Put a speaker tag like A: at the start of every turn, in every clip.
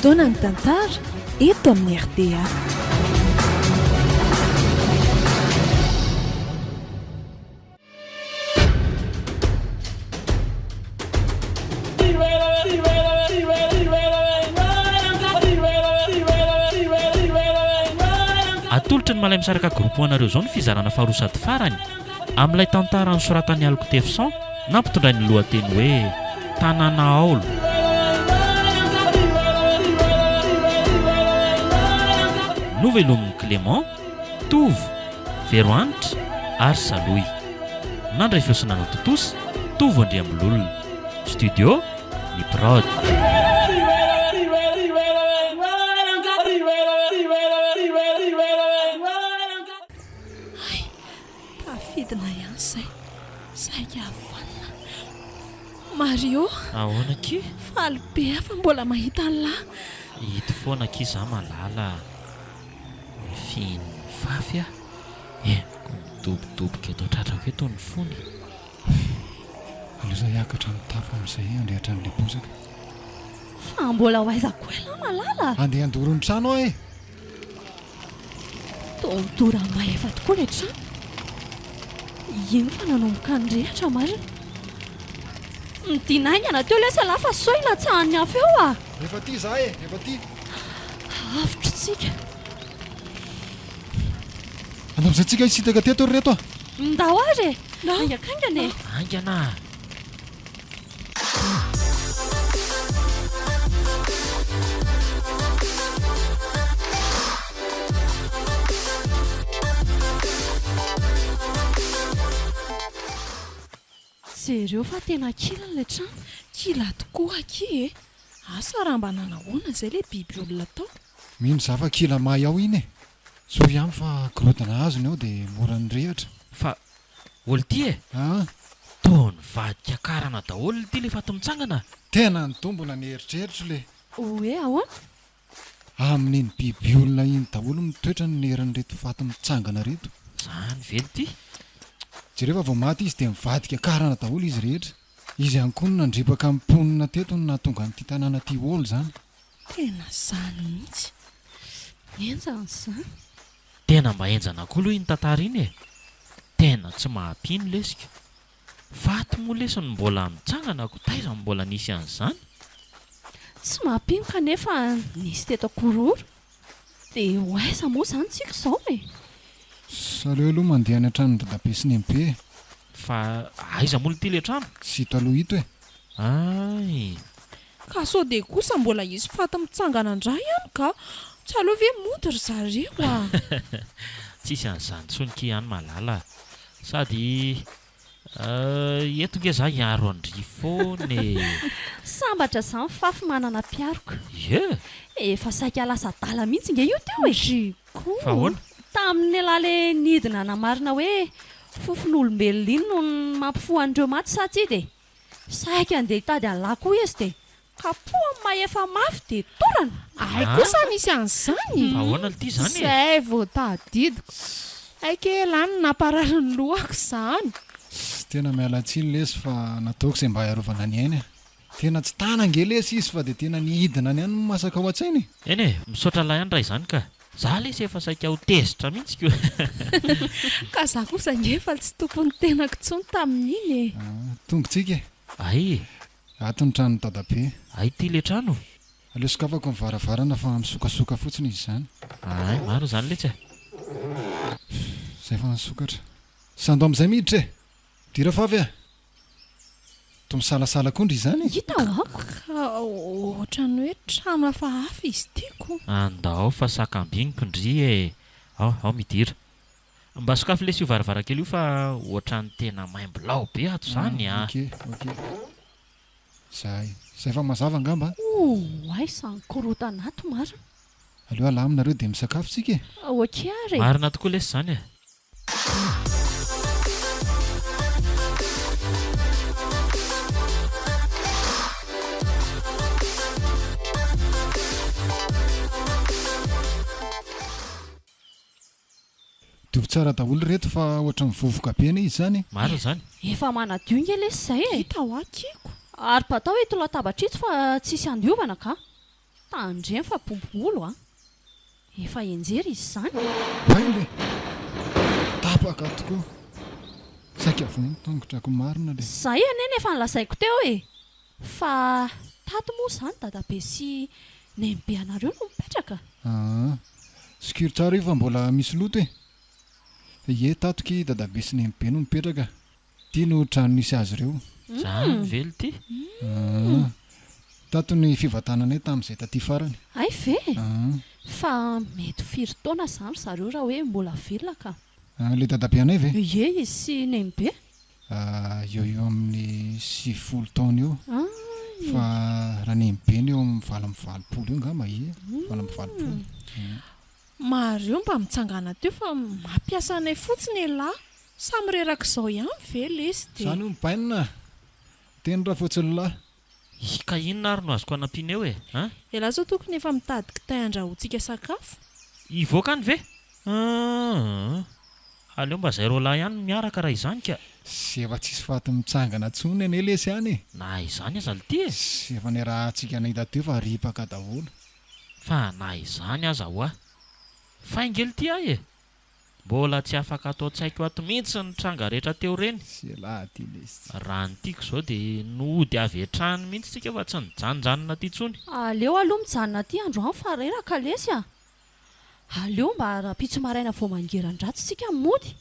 A: fotoana ny tantara eto amin'ny RDA.
B: Atolotry ny malay misaraka groupe anareo zao ny fizarana faharosady farany amin'ilay tantara ny soratany Alko Tefson nampitondray ny lohateny hoe tanàna Aolo. Novelomin'ny Clément, Tovo, Veroanitra ary Saloy. Nandray fiosinana totosa Tovo Andriambololona. Studio ny Prod.
A: Tafidina ihany saika havanina. Mario,
B: Ahoana ki?
A: faly be afa mbola mahita an'lahy.
B: Hito foana ki za malala. Finy fafy a. Midobodoboka eto tratrako eto ny fony.
C: Aloza hiakatra amin'ny tafo amin'izay andehatra amin'ilay bozaka.
A: Fa mbola ho aizako ela malala.
C: Andeha andoro ny trano aho e.
A: Toa mba efa tokoa ilay trano. Ino fa nanomboka ny rehatra marina. Midinaingana teo lesa lafa soina tsahan'ny afo eo a.
C: Efa ty za e, efa ty.
A: Avotro tsika.
C: Andao amin'izay tsika hisitaka teto ry reto a.
A: Ndao ary e. Aingakaingana e.
B: Aingana.
A: Jereo fa tena kila ilay trano. Kila tokoa aky e. Asa raha mba nanahoana izay ilay biby olona tao.
C: Mino za fa kila mahay ao iny e. So ihany fa korotana azony ao dia mora ny rehatra.
B: Fa olo ty e. Taony vadika karana daholo ty le faty mitsangana.
C: Tena ny tombona ny eritreritra le.
A: Hoe ahoana?
C: Amin'iny biby olona iny daholo mitoetra ny neran'ireto faty mitsangana reto.
B: Zany vely ty.
C: Jereva vao maty izy dia mivadika karana daholo izy rehetra. Izy ihany koa no nandripaka amin'ny mponina teto no nahatonga n'ity tanàna ty olo zany.
A: Tena zany mihitsy. Enjana izany.
B: Tena mba enjana koa aloha iny tantara iny e. Tena tsy mahampino lesika. Faty moa lesony mbola mitsangana ko taiza mbola nisy an'izany.
A: Tsy mahampino kanefa nisy teto Akororo. Dia ho aiza moa zany tsika izao e.
C: Saleo aloha mandeha any an-trano dadabe sy nembe.
B: Fa aiza moa ty le trano?
C: Sito aloha hito e.
B: Ay.
A: Ka sao dia kosa mbola izy faty mitsangana indray ihany ka. Tsy aloha ve mody ry zareo a.
B: Tsisy an'izany tsoniky ihany malala. Sady eto nge za hiaro andry foana e.
A: Sambatra izany fafy manana piaroka.
B: Ye.
A: Efa saika lasa dala mihitsy nge io teo e.
B: Fa ahoana?
A: Tamin'ny lale nidina namarina hoe fofon'olombelona iny no mampifohan'ireo maty sa tsy dia saika andeha hitady an'lahy koa izy dia kapohany maefa mafy dia torana.
D: Ay kosa misy an'izany.
B: Fa ahoana ity zany e?
D: Zay vao tadidiko. Aikelany naparary ny lohako izany.
C: Tena miala tsiny lesy fa nataoko izay mba hiarovana ny aina. Tena tsy tana nge lesy izy fa dia tena nihidina ny any masaka ao an-tsainy.
B: Eny e, misaotra lahy andray izany ka. Za lesy efa saika ho tezitra mihitsy ko.
A: Ka za kosa nge efa tsy tompony tenako intsony tamin'iny e.
C: Tongotsika e.
B: Ay.
C: Ato ny trano dadabe.
B: Ay ty le trano.
C: Aleo sokafako ny varavarana fa misokasoka fotsiny izy izany.
B: Ay, maro zany letsy e.
C: Zay fa nisokatra. Sando amin'izay miditra e. Dira favy a. To misalasala kondry izany.
A: Hita ka ohatrany hoe trano hafahafa izy tiako.
B: Andao fa sakambiniko ndry e. Ao midira. Mba sokafy lesy io varavarakely io fa ohatrany tena maimbolao be ato zany a.
C: Ok. Zay fa mazava angamba.
A: Ay sany korotana ato marina.
C: Aleo alaminareo dia misakafo tsika e.
A: Ok ary.
B: Marina tokoa lesy zany e.
C: Dovy tsara daholo reto fa ohatra mivovoka be izy zany.
B: Marina zany.
A: Efa manadio nge lesy izay e.
D: Hita ho akiko.
A: Ary patao hoe tolo latabatra ito fa tsisy andiovana ka. tandreny fa bombolo a efa enjery izy izany
C: vaile tapaka tokoa saika vony tongotrako marina le
A: zay aneny efa nilazaiko teo fa tato moa izany dadabe sy nembe anareo no mipetraka
C: sikiry tsara io fa mbola misy loto ye tatoky dadabe sy nembe no mipetraka tia no trano nisy azy ireo
B: zany velo ty
C: tato ny fivatananay tamin'izay taty farany
A: ay ve fa mety firy taona izany zareo raha hoe mbola velona ka
C: le dadabe anay ve
A: ye izy sy nembe
C: eo amin'ny 70 taona eo fa raha nembe ny eo amin'ny valopolo io ngamba valopolo
D: mareo mba mitsangana teo fa mampiasa anay fotsiny lahy samy rerak'izao ihany ve lesy de
C: zany mibainina teny raha fotsiny lahy
B: ka inona ary no azoko anampiana eo
D: ela zao tokony efa mitady kitay andrahoantsika sakafo
B: ivoaka any ve aleo mba zay roalahy ihany miaraka raha izany ka
C: sy efa tsisy faty mitsangana tsony ane lesy any
B: na izany aza le ty
C: sy efa ny raha antsika nahita teo fa ripaka daholo
B: fa na izany aza ho faingely ty ahy mbola tsy afaka atao tsaiko ato mihitsy ny tranga rehetra teo reny
C: sy lahy ty lesy
B: raha ny tiako izao dia nody avy hatrany mihitsy tsika fa tsy nijanonjanona ty tsony
A: aleo aloha mijanona ty androany fa reraka lesy aleo mba raha-pitso maraina vao mangeran-dratsy tsika mody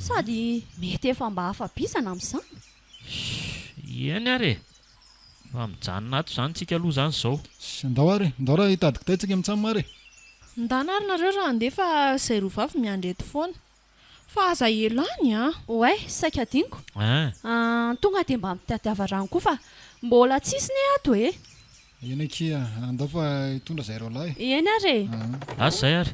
A: sady mety efa mba hafabizana amin'izany
B: eny ary fa mijanona ato izany tsika aloha izany izao
C: sy ndao raha hitady kitay tsika mitsamary
D: ndanary nareo raha andefa zay rovavy miandreto foana fa aza elany
A: oay saika diniko tonga dia mba mitatiava-rano koa fa mbola tsisy ny ato
C: eny akia andao fa hitondra zay reo lahy
A: eny ary
B: asa zay ary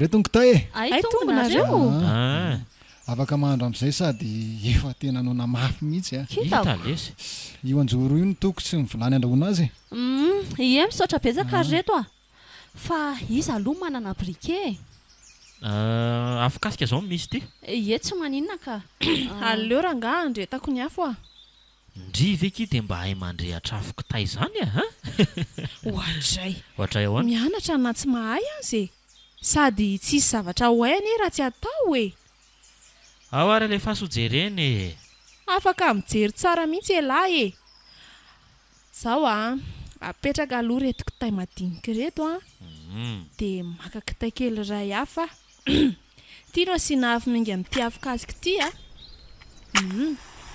C: retony kitay
A: ay tongonareo
C: afaka mahandro amin'izay sady efa tena no namafy mihitsy
B: hita lesy
C: io anjoro io ny toko tsy mivolany andrahoana azy
A: ie misaotra betsaka reto fa izy aloha manana briquet
B: afakasika zao misy ty
A: ie tsy maninona ka
D: aleo raha nga andretako ny afo
B: ndry veky dia mba hay mandrehatra afo kitay izany
D: ohatray
B: ahoana
D: mianatra na tsy mahay azy sady tsisy zavatra hoay anie raha tsy atao
B: ao ary lefa sojereny
D: afaka mijery tsara mihitsy elahy zao apetraka aloha reto kitay madinika reto dia maka kitay kely ray hafa tia no asiana afo mingy amin'ity afaka aziko ity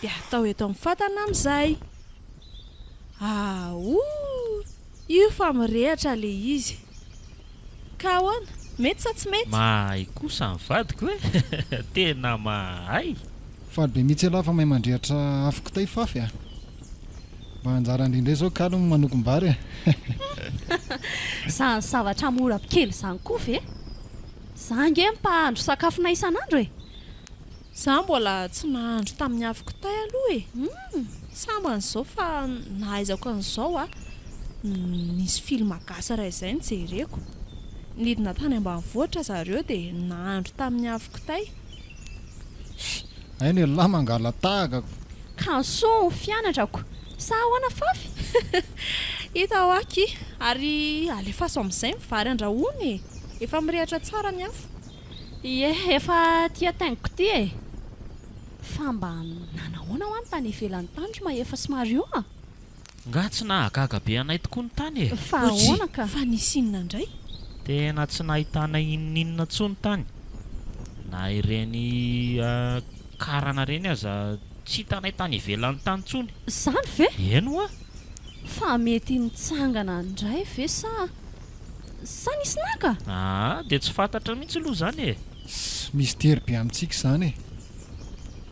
D: dia atao eto amin'ny fatana amin'izay io fa mirehatra le izy ka ahoana mety sa tsy mety
B: mahay kosa ny vadiko tena mahay
C: fady be mihitsy aloha fa mahay mandrehatra afo kitay fafy mba anjara indrindray zao kalo manokom-bary
A: zany zavatra mora kely izany koa ve zange mpahandro sakafo na isan'andro
D: za mbola tsy nahandro tamin'ny afo kitay aloha samba an'izao fa nahaizako an'izao nisy filma gasy raha izay nijereko nidina tany ambanivohitra zareo dia nahandro tamin'ny afo kitay
C: ay ny lahy mangala tahakako
A: kanso fianatrako sa ahoana fafy
D: hita ho aky ary alefaso amin'izay mivary andrahoany efa mirehatra tsara ny afo
A: ie efa tia taingoko ty fa mba nanahoana ho any tany ivelan'ny tandro ma efa somary io
B: nga tsy nahagaga be anay tokoa ny tany
A: fa ahoana ka
D: fa nisy inona indray
B: tena tsy nahitana ininona tsony tany na ireny karana reny aza tsy hitanay tany ivelan'ny tany tsony
A: zany ve
B: eno
A: fa mety mitsangana indray ve sa nisy naka
B: dia tsy fantatra mihitsy aloha izany
C: misy tery be amintsika izany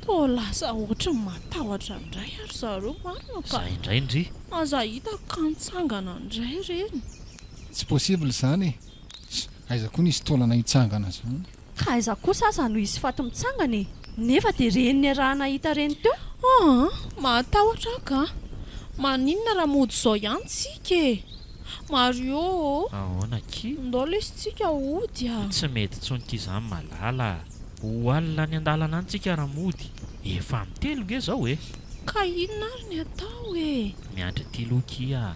D: to lasa ohatra ny matahotra indray ary zareo marina ka
B: zay indray ndry
D: aza hitako ka nitsangana indray reny
C: tsy possible izany aiza koa nisy taolana hitsangana zany
A: ka aiza kosa aza no izy faty mitsangana nefa dia reny ny raha nahita reny teo
D: matahotra ka maninona raha mody izao ihany tsika Mario,
B: ahoana ki
D: ndao lesitsika ody a.
B: tsy mety tsonky izany malala ho alina ny andalana antsika raha mody efa mitelo ge zao e
D: Ka inona ary ny atao e?
B: miandry ty lokia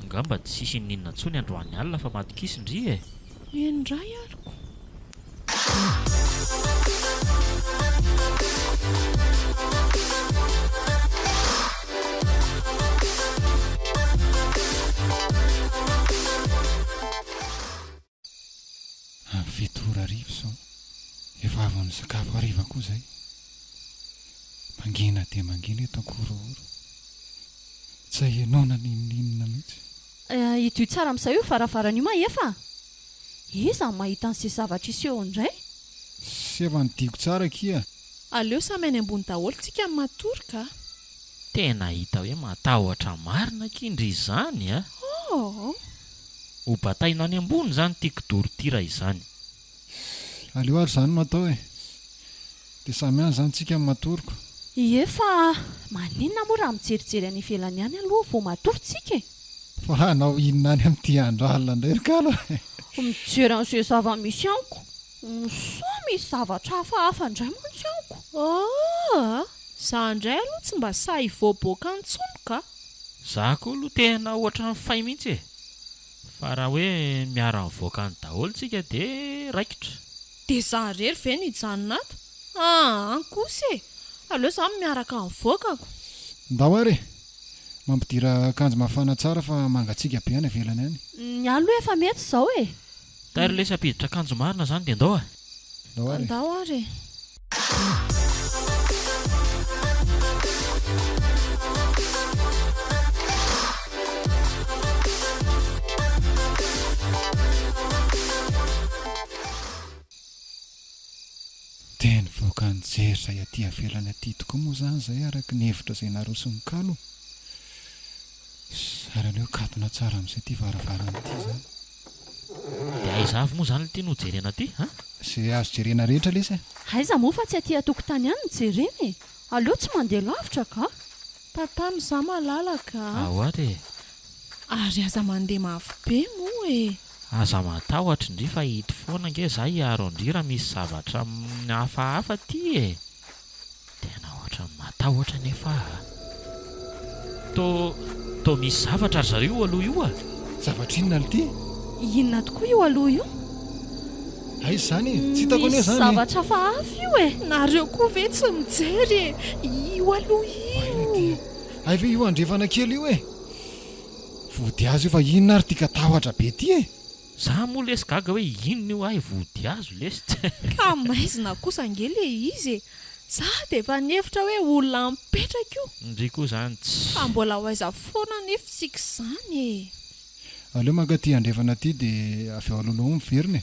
B: angamba tsy sisy ninona tsony androany alina fa matokisindry e
D: Miendray ariko.
C: Amin'ny fitora arivo zao efa avy ny sakafo hariva koa zay mangina dia mangina eto ankorohoro tsy hainona ninona mihitsy
A: Ito tsara amin'izay io varavarana io ma efa iza ny mahita an'izay zavatra iseho indray
C: sy efa nidiko tsara kia
D: Aleo samy any ambony daholo tsika ny matory ka.
B: tena hita hoe matahotra marina kindry izany a
D: Oh,
B: ho bataina any ambony zany tia kidoritira izany
C: aleo ary zany no atao e dia samy any zany tsika ny matoriko
A: efa maninona moa raha mijerijery any ivelany any aloha vao matorytsika e
C: fa anao inona any amin'ity andro alina indray rikalo
A: mijery an'izay zava-misy aniko so misy zavatra hafahafa indray mantsy aniko
D: za indray aloha tsy mba sahy voaboaka antsony ka.
B: za koa aloha tena ohatra ny fay mihitsy e fa raha hoe miara mivoaka ny daholo tsika dia raikitra
D: Dia za rery ve nijanona ato? Ankosa e. Aleo za miaraka mivoakako.
C: ndao ary mampidira akanjo mafana tsara fa mangatsiaka be any avelany any
A: ny aloha efa mety izao e
B: tary le sapiditra akanjo marina zany dia ndao a
C: ndao ary
D: Andao ary.
C: teny voaka nijery zay aty avelany aty tokoa moa zany zay araka ny hevitra izay narosony kalo ary aleo katona tsara amin'izay ty varavaran'ity zany
B: dia aizavy moa zany ity no jerena ty a
C: zay azo jerena rehetra lesy
A: aiza moa fa tsy aty atokotany any nijerena e aleo tsy mandeha lavitra ka
D: Tantano za malalaka.
B: ao ary
D: Ary aza mandeha mafy be moa e.
B: aza matahotra indry fa hity foana nge za hiaro indry raha misy zavatra hafahafa ty e tena ohatra ny matahotra nefa to misy zavatra ry zareo aloha io a
C: zavatra inona ity
A: inona tokoa io aloha io
C: aizy zany tsy hitako anie
A: misy
C: zany
A: zavatra hafahafa io e
D: Nareo koa ve tsy mijery e. Io aloha io.
C: ay ve io andrefana kely io e vody azo io fa inona ary tika tahotra be ty e
B: za moa lesy gaga hoe inona io ahy vody azo lesy
D: Ka maizina kosa nge le izy e. Za dia efa nihevitra hoe olona mipetraka io.
B: indry koa zany tsy
D: Fa mbola ho aiza foana nefa tsika izany e.
C: aleo mankaty andrefana ty dia avy eo aloloha miverina e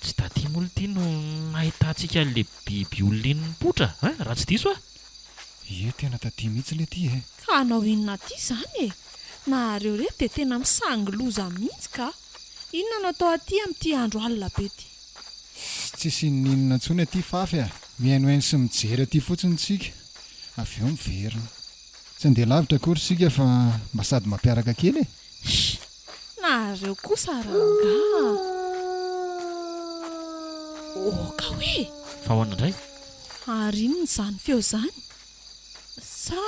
B: tsy taty moa ity no nahitantsika le biby olona mipotra raha tsy diso a
C: ie tena taty mihitsy le ty e
D: Ka anao inona ty izany e. Nareo reto dia tena misangy loza mihitsy ka. Inona no atao aty amin'ity andro alina be ty?
C: tsisy ninona ntsony aty fafy a mihainohaino sy mijery aty fotsiny tsika avy eo miverina tsy andeha lavitra akory sika fa mba sady mampiaraka kely e
D: Nareo kosa rangaha. Ka hoe
B: fa hoana indray
D: ary inona izany feo izany? Sa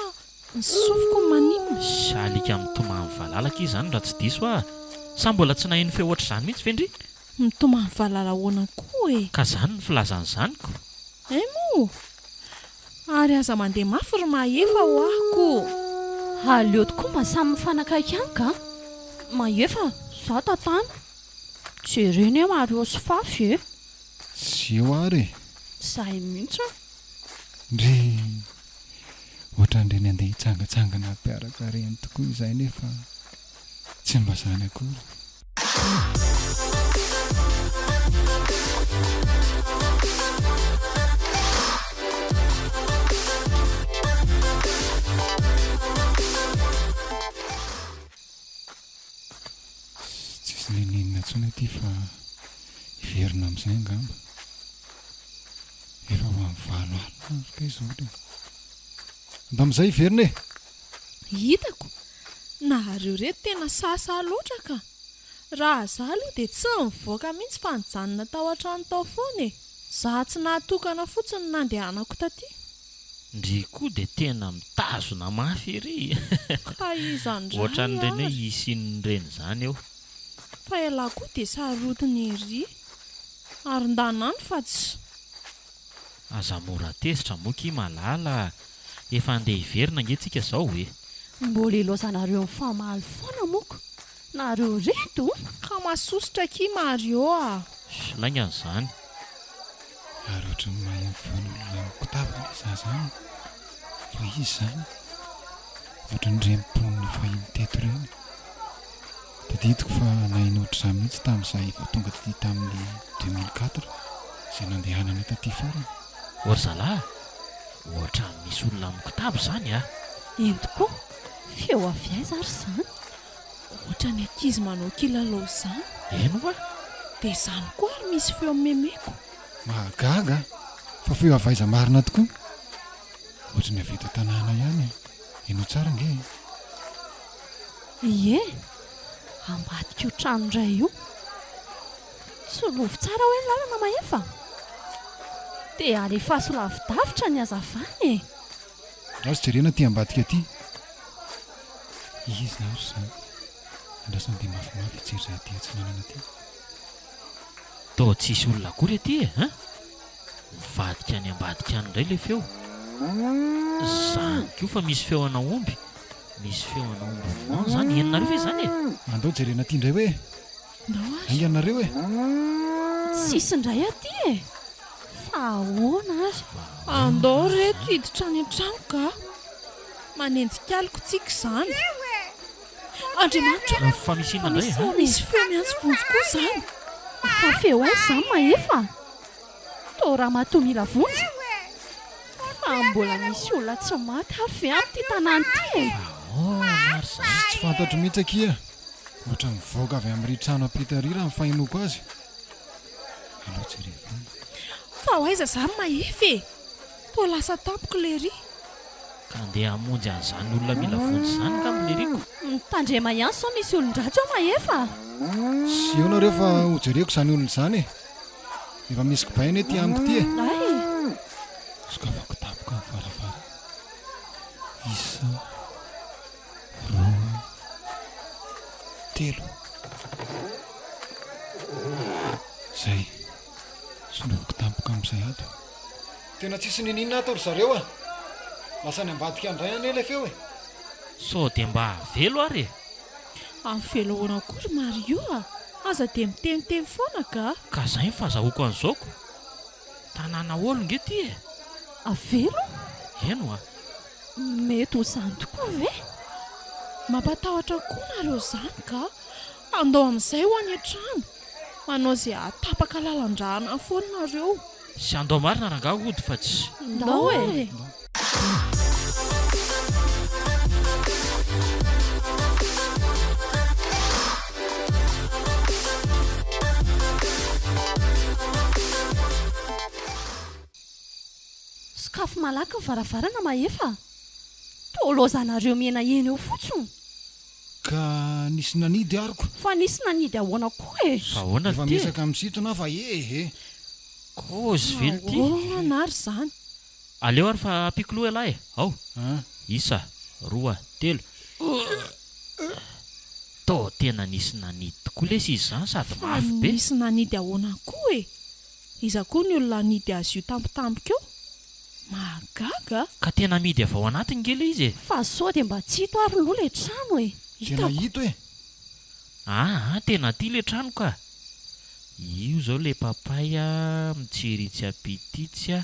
D: ny sofiko maninona?
B: salika amin'ny tomany valalaka izy zany raha tsy diso a sa mbola tsy naheno feo ohatra izany mihitsy vendry
D: Mitomany valala ahoana koa e.
B: ka zany ny filazan'izanyko
D: Moa. Ary aza mandeha mafy ry maefa ho ahiko.
A: aleo tokoa mba samy mifanakaiky any ka maefa za tantany jereny eo ary osy fafy e
C: sy eo ary e
A: zahay mihitsy a
C: ndre ohatran'ireny andeha hitsangatsangana mpiaraka reny tokoa izay nefa tsy mba zany akory tsisy neninona ntsony aty fa hiverina amin'izay angamba efa ho amin'ny valo alina ka izao le nda amin'izay hiverina e
D: Hitako. nareo reto tena sasa loatra ka. Raha zaho aloha dia tsy mivoaka mihitsy fa nijanona tao an-trano tao foana e. Zaho tsy nahatokana fotsiny nandehanako taty.
B: Ndry koa dia tena mitazona mafy ery.
D: Ka izandray
B: Ohatran'ireny hoe isin'ireny izany eo.
D: fa ela koa dia sarotiny ery. Ary ndanany fa tsy.
B: Aza mora tezitra moky malala. Efa andeha hiverina angentsika izao hoe.
A: Mbola ilozanareo mifamaly foana moko. Nareo reto
D: Ka masosotra ki Mario a.
B: Lainga an'izany.
C: Ary ohatry ny mahay mivoan'olona mikotavana izaho izany. Fa izy izany ohatry ny rempon'ny fahiny teto ireny. Tadidiko fa nahiny ohatr'izany mihitsy tamin'izay efa tonga taty tamin'ny 2004 izay nandehanana taty farany.
B: Ory zalahy, ohatra misy olona mikotabo izany a.
A: entiko feo avy aiza ary izany.
D: Ohatra ny ankizy manao kilalao izany.
B: Eno a?
D: Dia izany koa ary misy feo memeko.
C: Mahagaga fa feo avaiza marina tokoa. Ohatry ny avy eto tanàna ihany. Eno tsara nge.
A: Ie, ambadika io trano indray io. Tsy lovy tsara hoe ny lalana maefa. Dia alefaso lavidavitra ny azavany e.
C: Raha jerena aty ambadika aty. Izy na ary izany. Andrasany dia mafimafy hijery izay aty atsinanana aty.
B: Toa tsisy olona akory aty e, ha? Mivadika any ambadika any indray ilay feo. Izany koa fa misy feona omby. Misy feona omby voan izany, henonareo ve izany e?
C: Andao jerena aty indray hoe.
D: Ndao azy.
C: Ainganareo e.
A: Tsisy indray aty e. Fa ahoana ary?
D: Andao reto hiditra any an-trano ka. Manenjika aliko tsika izany. Andriamanitra,
B: Fa misy inona indray ha?
D: misy feo miantso vonjy koa izany.
A: Fa feo aiza izany maefa? Toa raha matoa mila vonjy. Fa mbola misy olona tsy maty hafa amin'ity tanàna ity e.
B: Maro izany.
C: Tsy fantatro mihitsy akia. Ohatra mivoaka avy amin'ny trano ampitarira amin'ny fahinoko azy. Alao jerena.
D: Fa ho aiza izany mahefy e. Toa lasa tampoka lery.
B: Ka andeha hamonjy an'izany olona mila vonjy izany ka mileriko.
A: Mitandrema ihany sao misy olon-dratsy ao maefa.
C: Sy eo nareo fa hojereko izany olona izany e. Efa misy kibainy ety amiko ity e.
A: Ay,
C: Sokafako tampoka amin'ny farafara. Isa, roa, telo. Zay. Soloviko tampoka amin'izay ato. Tena tsisy ninina ato ry zareo a. Lasa ny ambadika andray ane ilay feo e.
B: Sao dia mba velo ary e.
D: Amin'ny velohoana akory Mario a. Aza dia miteniteny foana ka.
B: Ka izay fahazahoako an'izaoko. Tanàna olo nge ty e.
A: avelo?
B: Eno a.
A: Mety ho izany tokoa ve?
D: Mampatahotra koa nareo izany ka. Andao amin'izay ho any an-trano. Manao izay atapaka lalan-drahana foana nareo.
B: Sy andao marina rangaha ody fa tsy.
A: Ndao e. Sakafo malaky ny varavarana maefa. Tolozanareo miena eny eo fotsiny.
C: Ka nisy nanidy ariko.
A: Fa nisy nanidy ahoana koa e.
B: Fa ahoana
C: Efa
B: ty e?
C: misaka amin'ny sitona fa ehe.
B: Kozy velo ty.
D: Oh, nary izany.
B: Aleo ary fa pikoloha lahy e. Ao.
C: Ah,
B: Isa, roa, telo. Tao tena nisy nanidy tokoa lesy izy izany sady
D: Fa
B: mafy be.
D: misy nanidy ahoana koa e. Iza koa ny olona nidy azy io tampotampoka eo. Mahagaga.
B: Ka tena midy avy ao anatiny ngely izy e.
A: Fa sao dia mba tsy hito ary loha ilay trano e.
C: tena hito e.
B: Tena ty le trano ka. Io zao le papaya mitsiritsy apititsy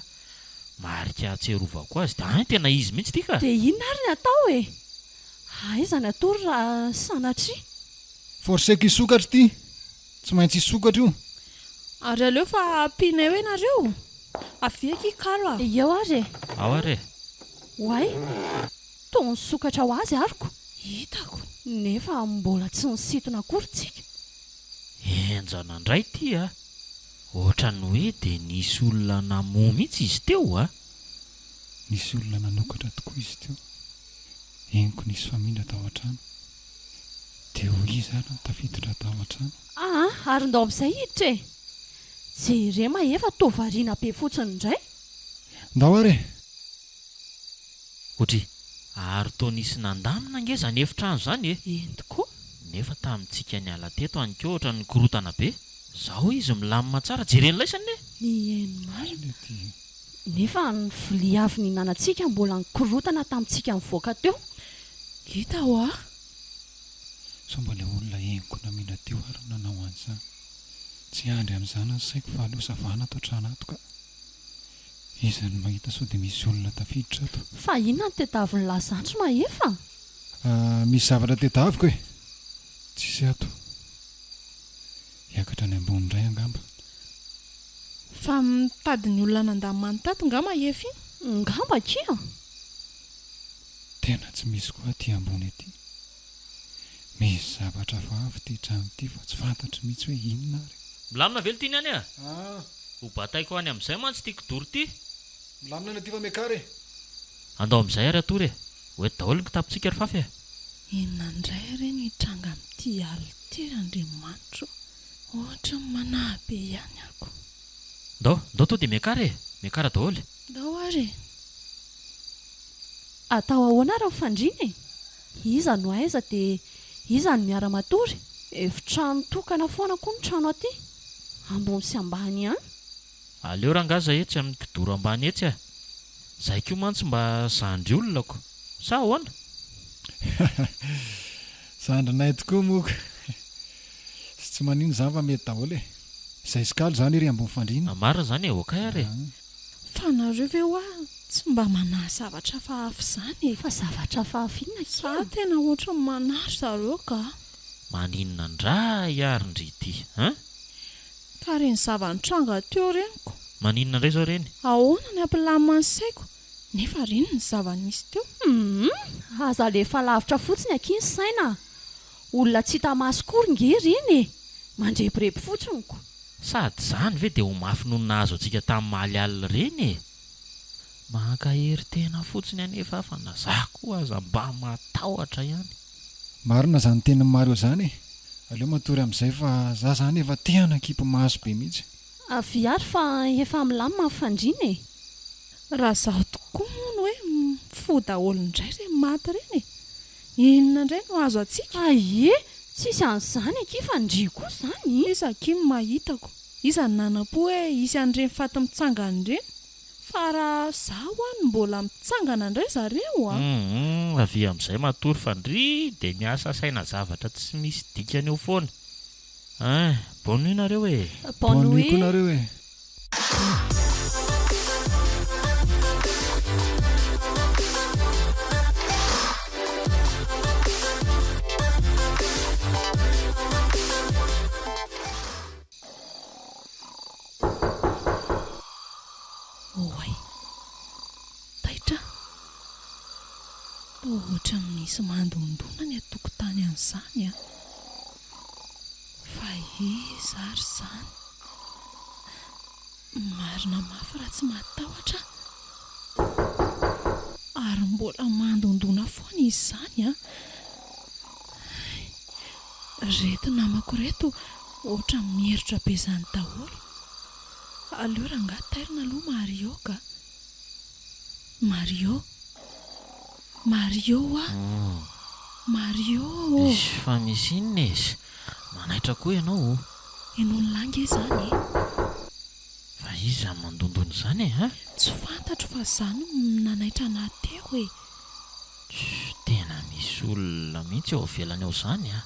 B: marika atserovako azy. Tena izy mihitsy ty ka.
A: Dia inona ary ny atao e? Aiza ny atao raha sanatria?
C: Forseko hisokatra ty. Tsy maintsy hisokatra io.
D: Ary aleo fa ampiana eo ianareo. Aveky ikalo a.
A: Eo ary e.
B: Ao ary e.
A: Hoay, toa nisokatra ho azy ariko.
D: Hitako.
A: Nefa mbola tsy nisitona akory tsika.
B: Enjana indray ty a. Ohatrany hoe dia nisy olona namoa mihitsy izy teo a.
C: Nisy olona nanokatra tokoa izy teo. Henoko nisy famindra tao an-trano. dia ho izy ary tafiditra tao an-trano.
A: Ary ndao amin'izay hiditra e. Jere maefa tovariana be fotsiny indray.
C: Ndao ary
B: Otry, ary toa nisy nandamina nge zany efitrano zany e.
A: Eny tokoa.
B: Nefa tamintsika ny ala teto anko ohatra ny korotana be. Zao izy milamina tsara, jereny laisany ne.
A: Eny marina.
C: Ity
A: Nefa ny vilia avy ninanantsika mbola nikorotana tamintsika mivoaka teo.
D: Hita ho ah.
C: somba ilay olona henoko namina teo ary nanao an'izany. Tsy andry amin'izany ny saiko fa aleo savana ato an-trano ato ka. Izy ny mahita sao dia misy olona tafiditra ato.
A: Fa inona ny tetaviny lazantry maefa?
C: Misy zavatra tetaviko e. Tsisy ato. Hiakatra ny ambony indray angamba.
D: Fa mitady ny olona nandamany tato nga maefy iny?
A: Ngamba kia.
C: Tena tsy misy koa aty ambony aty. Misy zavatra fa avy ty trano ity fa tsy fantatry mihitsy hoe inona ary.
B: Milamina velo ty niany a? Ho bataiko any amin'izay mantsy ty kidoro ty.
C: Milamina ny aty fa mekare.
B: Andao amin'izay ary atory e. Hoeto daholo ny kitapitsika ry fafy e.
D: Inona indray ireny hitranga amin'ity aliteran'Andriamanitra. Ohatra ny manabe ihany ako.
B: Ndao to dia mekara e. Mekara daholo.
D: Ndao ary.
A: Atao ahoana ary ny fandriana e? Iza no aiza dia iza no miara-matory. Efitrano tokana foana koa ny trano aty. Ambony sy ambany ihany.
B: Aleo rangaza etsy amin'ny kidoro ambany etsy a. Zay koa mantsy mba zandry olonako. Sa ahoana?
C: Zandrinay tokoa moka. Sy tsy manino izany fa mety daholo e. Izay sikalo izany ery ambony fandriana.
B: Marina zany e, okay ary.
D: Fa nareo ve hoa tsy mba manahy zavatra fahafa izany e?
A: Fa zavatra fahafinina
D: Sa
A: kia.
D: tena ohatra ny manary zareo ka.
B: Maninona ndray ary ndry ity, ha?
D: Ka reny zava-nitranga teo reniko.
B: Maninona ndray zao reny?
D: Ahoana ny ampilamina ny saiko? Nefa reny ny zava-nisy teo.
A: Aza lefa lavitra fotsiny aky ny saina. Olona tsy hita maso kory nge reny e. Mandreporepy fotsiny ko.
B: Sady zany ve dia ho mafy noho nahazo antsika tamin'ny maly alina reny e. Mankahery tena fotsiny anefa fa na za koa aza mba matahotra ihany.
C: Marina zany teny Mario zany e. Aleo matory amin'izay fa za zany efa tehana kipy mahazo be mihitsy.
A: Avy ary fa efa milamina ny fandriana e.
D: Raha zaho tokoa moa hoe mifoha daholo indray ireny maty ireny e. Inona indray no azo atsika?
A: Aie, tsisy an'izany aky fandria koa izany.
D: Iza aky no mahitako. Iza ny nanam-po hoe isy an'ireny faty mitsangana ireny. Fa raha zaho any mbola mitsangana indray zareo a.
B: Avy amin'izay matory fandry dia miasa saina zavatra tsy misy dikany eo foana. Bonne nuit nareo e.
A: Bonne
C: nuit koa
A: nuit.
C: nareo e.
D: Oay, taitra. Ohatra misy mandondona ny atokotany an'izany a. Fa iza ary izany? Marina mafy raha tsy matahotra. Ary mbola mandondona foana izy izany a. Reto namako reto, ohatra mieritra be izany daholo. Aleo ranga tairina aloha Mario ka. Mario a. Mario.
B: Isy fa misy inona izy? Manaitra koa ianao.
D: Enony langy izany.
B: Fa iza mandondona izany e, ha?
D: Tsy fantatro fa izany nanaitra anahy teo e.
B: Tena misy olona mihitsy eo avelany ao izany a.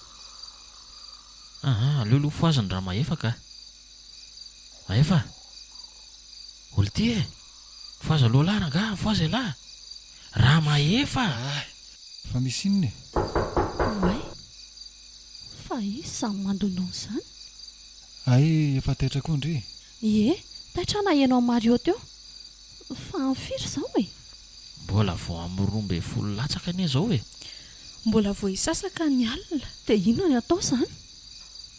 B: Aleo aloha foaziny raha maefa ka. Maefa. Olo ty e. Foaza aloha lahy ranga, foaza lahy. Raha maefa.
C: Fa misy inona e?
A: Oay. Fa izy samy mandondona izany.
C: Efa taitra koa ndry.
A: Ie, taitra nahenao Mario teo. Fa amfiry izao e.
B: Mbola vao amin'ny 12 latsaka anie zao e.
D: Mbola vao hisasaka ny alina.
A: Dia inona ny atao izany?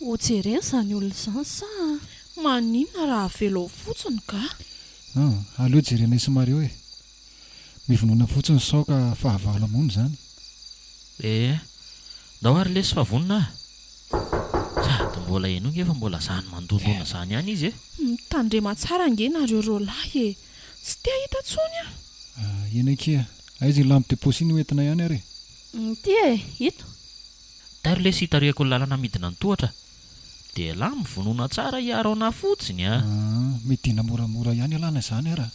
A: Ho jerena izany olona izany sa?
D: Maninona raha velo fotsiny ka?
C: Aleo jerenay sy Mario e. Mivonona fotsiny sao ka fahavalo mony izany.
B: ndao ary lesy fa vonina sady mbola enonge efa mbola zany mandondona zany ihany izy
D: mitandrema tsara ange nareo rolahy e tsy te hita tsony a
C: enake aiza lampo deposiny hoentina ihany ary
A: ty e hito
B: tary lesy hitareko ny lalana midina ny tohatra dia lahy mivonona tsara hiaro ana fotsiny a
C: midina moramora ihany alana izany ara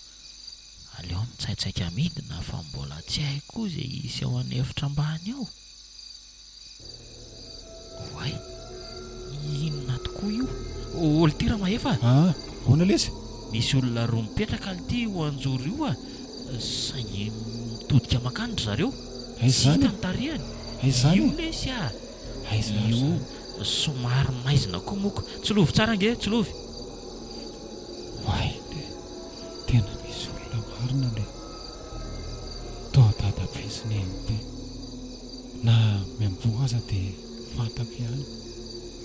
B: aleo mitsaitsaika midina fa mbola tsy haiko izay isy ao any efitra ambany ao oay inona tokoa io oltira mahefa
C: hoana lesy
B: misy olona roa mipetraka ality ho anjory io a saingy mitodika makandry zareo
C: aiza zany
B: tarehany
C: aiza
B: io
C: zany
B: lesy a
C: aiza
B: io somary maizina koa moko tsy lovy tsara nge tsy lovy
C: way le tena misy olona marina le tao dadabesyny be na miambo aza dia fantako ihany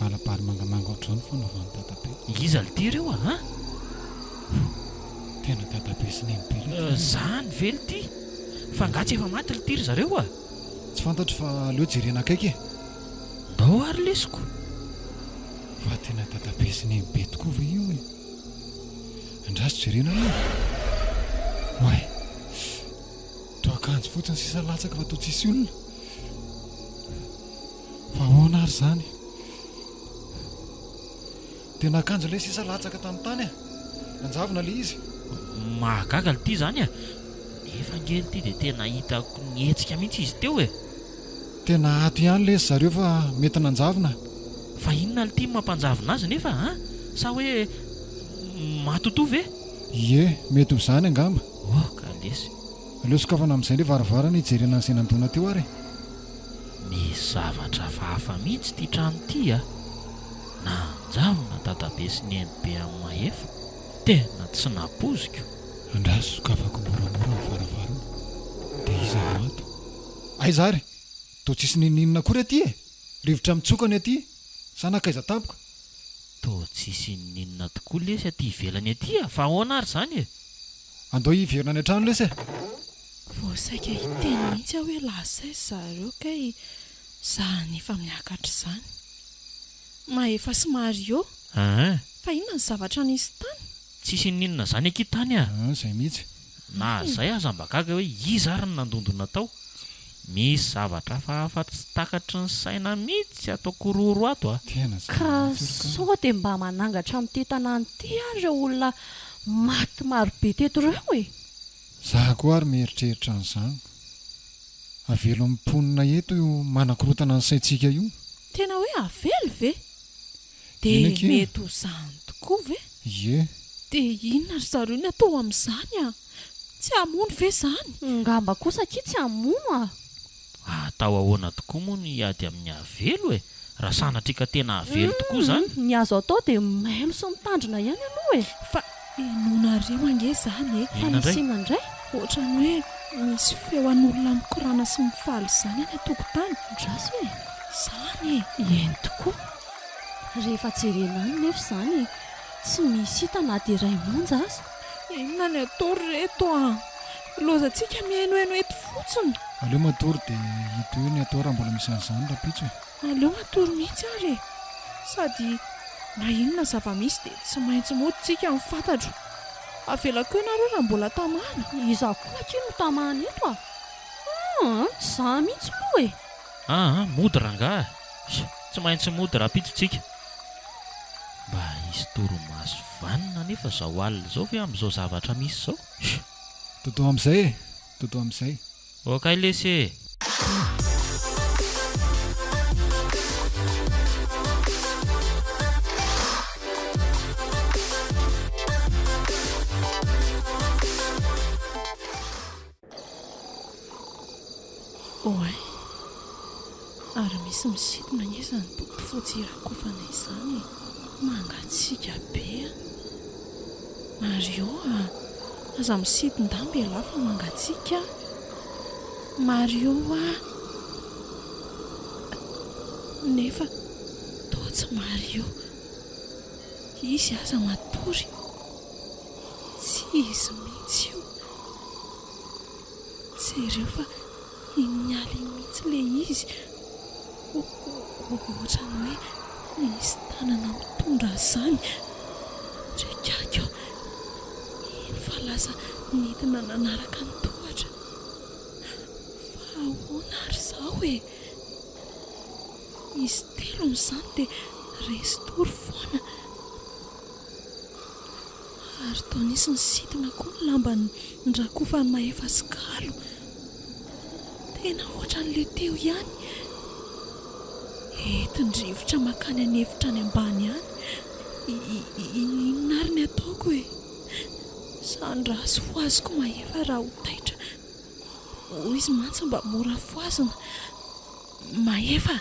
C: malapary mangamanga ohatr'izao ny fanaovany dadabe
B: iza ality ireo a
C: tena dadabesyny be
B: zany vely ty fa ngatsy efa maty litiry zareo a
C: tsy fantatro fa aleo jerena akaiky
B: ndao ary lesiko
C: fa tena dadabesyny be tokoa va io e andraso jerena io way to akanjo fotsiny sisa latsaka fa to tsisy olona fa ahoana ary zany tena akanjo le sisa latsaka tamin'ny tany a nanjavona le izy
B: mahagaga lity zany a nefa ngely ty dia tena hitako nietsika mihitsy izy teo e
C: tena ato ihany lesy zareo fa mety nanjavona
B: fa inona lity mampanjavona azy nefa sa hoe matotovy
C: ie mety ho zany angamba
B: ka lesy
C: aleo sokafana amin'izay ndre varavarana hijerena ny senandona teo ary
B: misy zavatra fahafa mihitsy ty trano ty a na anjavona dadabe sy ny embe amin'ny mahefa tena tsy napoziko
C: andraso sokafako moramora ny varavarana dia iza mato aiza ary to tsisy nininina kory aty e rivotra mitsokany aty sanakaiza tampoka
B: to tsisy ninona tokoa lesy aty ivelany aty a fa ahoana ary zany e
C: andao hiverina any an-trano lesy e
D: voasaika hiteny mihitsy aho hoe lasay zareo kay zany efa miakatra izany mahefa sy mario fa inona ny zavatra nisy tany
B: tsisy ninona zany aky tany a
C: zay mihitsy
B: na zay aza mbagaga hoe iza ary ny nandondona tao misy zavatra fahafa tsy takatry ny saina mihitsy ataoko roro ato a
C: tena
A: ka sao dia mba manangatra amin'ity tanàny ty ary ireo olona maty marobe teto ireo e
C: za koa ary mieritreritra an'izany avelo mimponina eto io manakorotana ny saintsika io
D: tena hoe avelo ve dia mety ho zany tokoa ve
C: ie
D: dia inona ry zareo ny atao amin'izany a tsy hamono ve zany
A: ngamba kosa ki tsy hamono
B: atao ahoana tokoa moa ny ady amin'ny avelo e raha sanatrika tena avelo tokoa zany
A: ny azo atao dia mailo sy mitandrina ihany aloha e
D: fa enonareo ange zany e
A: fa nisina indray
D: ohatrany hoe misy feoan'olona mikorana sy mifaly izany any atokotany
A: drasy hoe
D: zany
A: e eny tokoa rehefa jerena any nefa izany tsy misy hita na dia iray monja azy
D: inona ny atao reto a lozantsika mihainohaino eto fotsiny
C: aleo matory dia hito eo ny atao raha mbola misy an'izany rapitso e
D: aleo matory mihitsy ary sady na inona zava-misy dia tsy maintsy modytsika mifantatro avelako ianareo raha mbola tamana
A: iza koa aky no tamana eto tsy za mihitsy moa e
B: mody rangahy tsy maintsy mody rapitsontsika mba hisy toromaso vanina nefa zao alina zao ve amin'izao zavatra misy zao
C: toto amin'izay e toto amin'izay
B: okay lesy
D: oay ary misy misidina ngezany boky fotsy irakofana izany mangatsika be a mario aza misidin-dambe lafa mangatsika mario nefa totsy mario izy aza matory tsy izy mihitsy io jereo fa imialy mihitsy le izy ohatrany hoe misy tanana mitondra zany trekako iny fa lasa nentina nanaraka ny tohatra fa ahoana ary zaho hoe izy telo amin'izany dia restory foana ary tao nisy ny sitina koa ny lamba ndrakofa ny mahefa sikalo tena ohatra n'le teo ihany etindrivotra makany anevitra any ambany ihany inary ny ataoko hoe sandraso foaziko mahefa raha ho taitra hoy izy mantsy mba mora foazina mahefa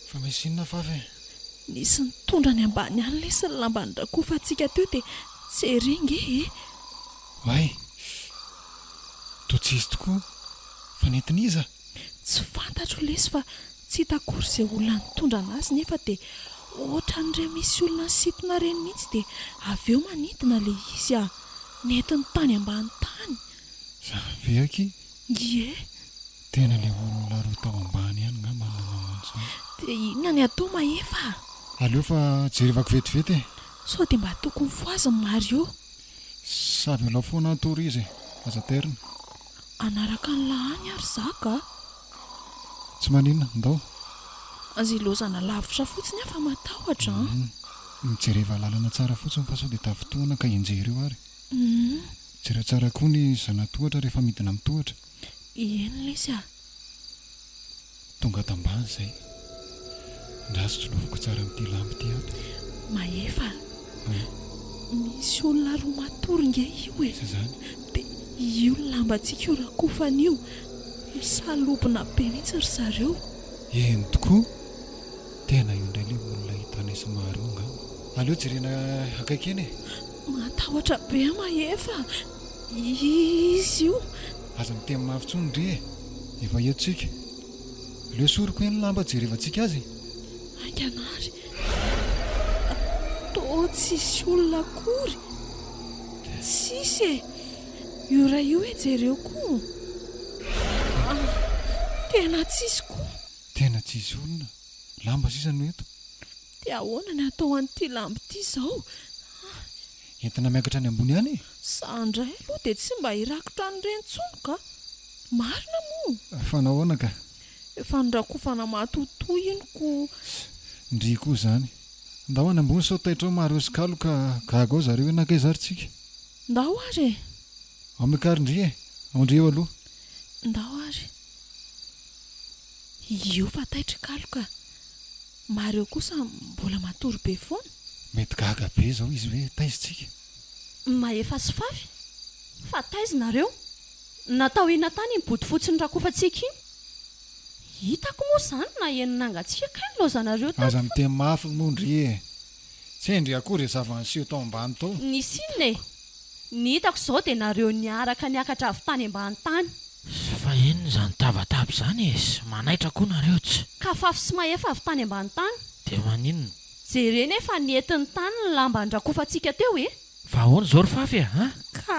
C: fa misy inona fafy
D: nisy nitondra ny ambany ihany le sy ny lamba ndrakofantsika teo dia tserenge
C: ay to tsy izy tokoa fa nentiniza
D: tsy fantatro lesy fa tsy hitakory izay olona nitondra anazy nefa dia ohatra n'ire misy olona sitina reny mihitsy dia avy eo manidina le izy nentiny tany ambany tany
C: veaky
D: ie
C: tena le olona roa tao ambany ihany nga mananaman'izao
D: dia inona ny atao mahefa
C: aleo fa jerevako vetivety
D: sao dia mba tokony foaziny mario
C: savy alao foana atory izy azaterina
D: anaraka ny lahany ary zaka
C: tsy maninona ndao
D: azy ilozana lavitra fotsiny afa matahotra
C: mijereva lalana tsara fotsiny fa sao dia tafotoana ka enjery eo ary jereo tsara koa ny zanatohatra rehefa midina mitohatra
D: eny lesy
C: tonga tambany izay ndraso tsoloviko tsara amin'ity lamby ity ato
D: mahefa misy olona roa matoringe io e
C: sa zany
D: dia io lambantsika io rakofan'io misalobona be mihitsy ry zareo
C: eny tokoa tena io indray le olona hitanesa maharonga aleo jerena akaikeny
D: matahotra be mahefa izy io
C: aza miteny mavitsony ndre efa etsika aleo soriko eny lamba jerevantsika azy
D: anganary to tsisy olona akory tsisy io raha io e jereo koa tena tsisy koa
C: tena tsisy olona lamba sisa no eto
D: dia ahoana ny atao an'ity lamby ity izao
C: entina miakatra any ambony any
D: sandray aloha dia tsy mba hirakotra nyrentsony ka marina moa
C: fa nahoana ka
D: efa nrakofana matoto inoko
C: ndry koa zany ndao any ambony sao taitra ao maro sikalo ka gaga ao zareo enakay zarytsika
D: ndao ary
C: ao mikaryndry aondry eo aloha
D: ndao ary io fa taitra kalo ka mareo kosa mbola matory be foana
C: mety gaga be zao izy hoe taizitsika
A: mahefa sy fafy fa taizinareo natao ina tany nybody fotsiny rakofantsika iny hitako moa izany na eninangatsika kainy lozanareo
C: aza miteny mafy mondry tsy endry akory zavanyseo tao ambany tao
A: nisy inona e ny hitako izao dia nareo niaraka niakatra avy tany ambany tany
B: fa enony izany tavatavy izany sy manaitra koa nareo tsy
A: ka fafy sy mahefa avy tany ambany tany
B: dia maninona
A: jereny efa nientin'ny tany ny lamba ndrakofantsika teo e
B: fa ahoana izao ry fafy
D: ka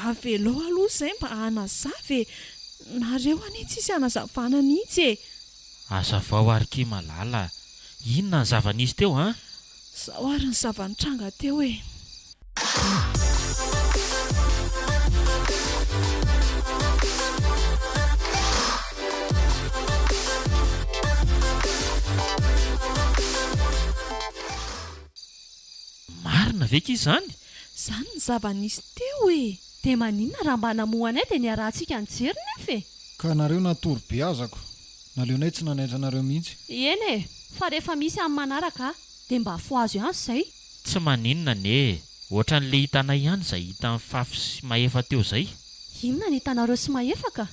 D: avelao aloha izay mba hanazavy nareo anie tsisy hanazavana mihitsy e
B: azavao ary ky malala inona ny zava-nisy teo
D: zaho ary ny zavanitranga teo e
B: marina veka izy zany
D: izany ny zava-nisy teo e
A: dia maninona raha mba namohanay dia niarahantsika nijeriny efa e
C: ka nareo natory be azako naleonay tsy nanaitra nareo mihitsy
A: eny e fa rehefa misy amin'ny manaraka dia mba foazo ihany izay
B: tsy maninona ne ohatra n'le hitanay ihany izay hita ny fafy sy mahefa teo izay
A: inona ny hitanareo sy mahefa ka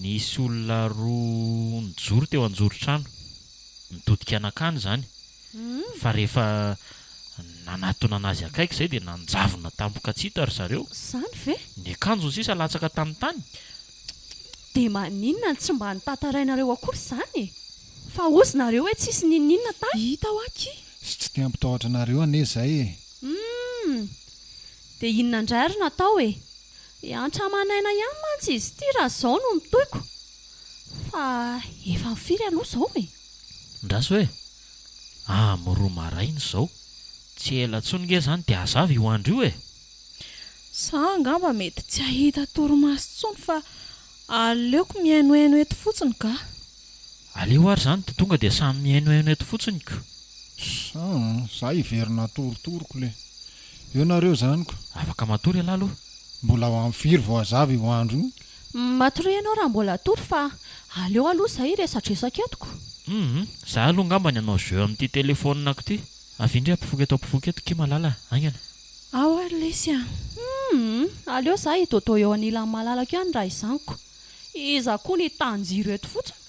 B: nisy olona roa nijoro teo anjoro-trano nitodika anakany izany fa rehefa nanatona anazy akaiky izay dia nanjavona tampoka tsita ry zareo
A: izany ve
B: ny akanjony sisa latsaka tamin'ny tany
A: dia maninona ny tsy mba nitantarainareo akory izany e fa ozinareo hoe tsisy nininona tany
D: hita ho aky
C: sy tsy tia ampitahotra nareo ane zay
A: dia inona indray ary natao e antra manaina ihany mantsy izy ity raha izao no mitoiko fa efa mifiry ianao izao e.
B: Ndraso hoe moroa maraina izao tsy ela ntsony nge zany dia azavy io andro io e.
D: Sa angamba mety tsy ahita torimaso intsony fa aleoko mihainohaino eto fotsiny ka.
B: Aleo ary zany dia tonga dia samy mihainohaino eto fotsiny ka.
C: Za hiverina torotoroko le eo nareo zaniko.
B: Afaka matory aloha aloha.
C: Mbola ho amin'ny firy vao azavy io andro io.
A: Matory ianao raha mbola tory fa aleo aloha izay resatresaka etoko.
B: Za aloha ngamba ny anao jeu amin'ity telefonina ko ty. Avy ampivoky eto ke malala angana.
D: Ao ary lesy a.
A: Aleo za hitotao eo anilan'ny malalaka ihany raha izaniko. Iza koa ny tanjiro eto fotsiny.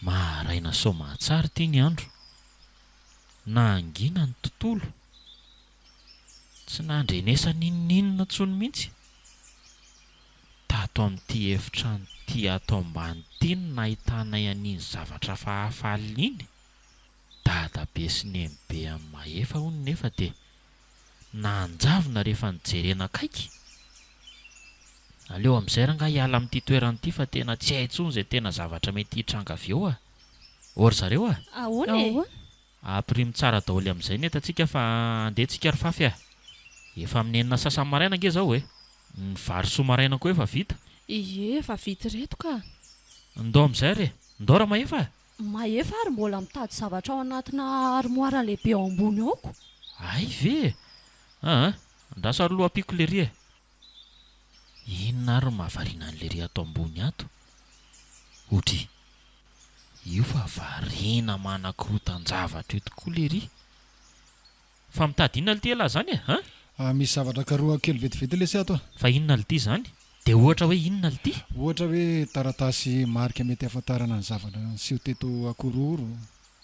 B: Maharaina sao mahatsara ity ny andro. Nangina ny tontolo. Tsy nandrenesa ninninona ntsony mihitsy. Tato amin'ity efitrano ty ato ambany ty no nahitanay an'iny zavatra fahafaly iny. Dadabe sy nemibe amin'ny mahefa hono nefa dia nanjavona rehefa nijerena akaiky. Aleo amin'izay ranga hiala amin'ity toeran'ity fa tena tsy hay intsony izay tena zavatra mety hitranga avy eo a. Ory zareo a.
A: Ahoana e?
B: Aprimo tsara daholo amin'izay netantsika fa andehantsika ry fafy a. Efa amin'ny enina sasany maraina ange zao e. Ny vary soa maraina koa efa vita.
D: Ie, efa vita reto ka.
B: Ndao amin'izay re. Ndao raha mahefa.
A: Mahefa ary mbola mitady zavatra ao anatina armoire lehibe ao ambony aoko.
B: Ay ve. Andraso ary loha apiko lery e. Inona ary mahavariana an'lery ato ambony ato? Otry. Io fa variana manakorotan-javatra io tokoa lery. Fa mitady inona ity ela zany e?
C: Misy zavatra karoha kely vetivety lesy ato.
B: Fa inona ity zany? Dia ohatra hoe inona ity?
C: Ohatra hoe taratasy marika mety ahafantarana ny zavatra sy teto akororo.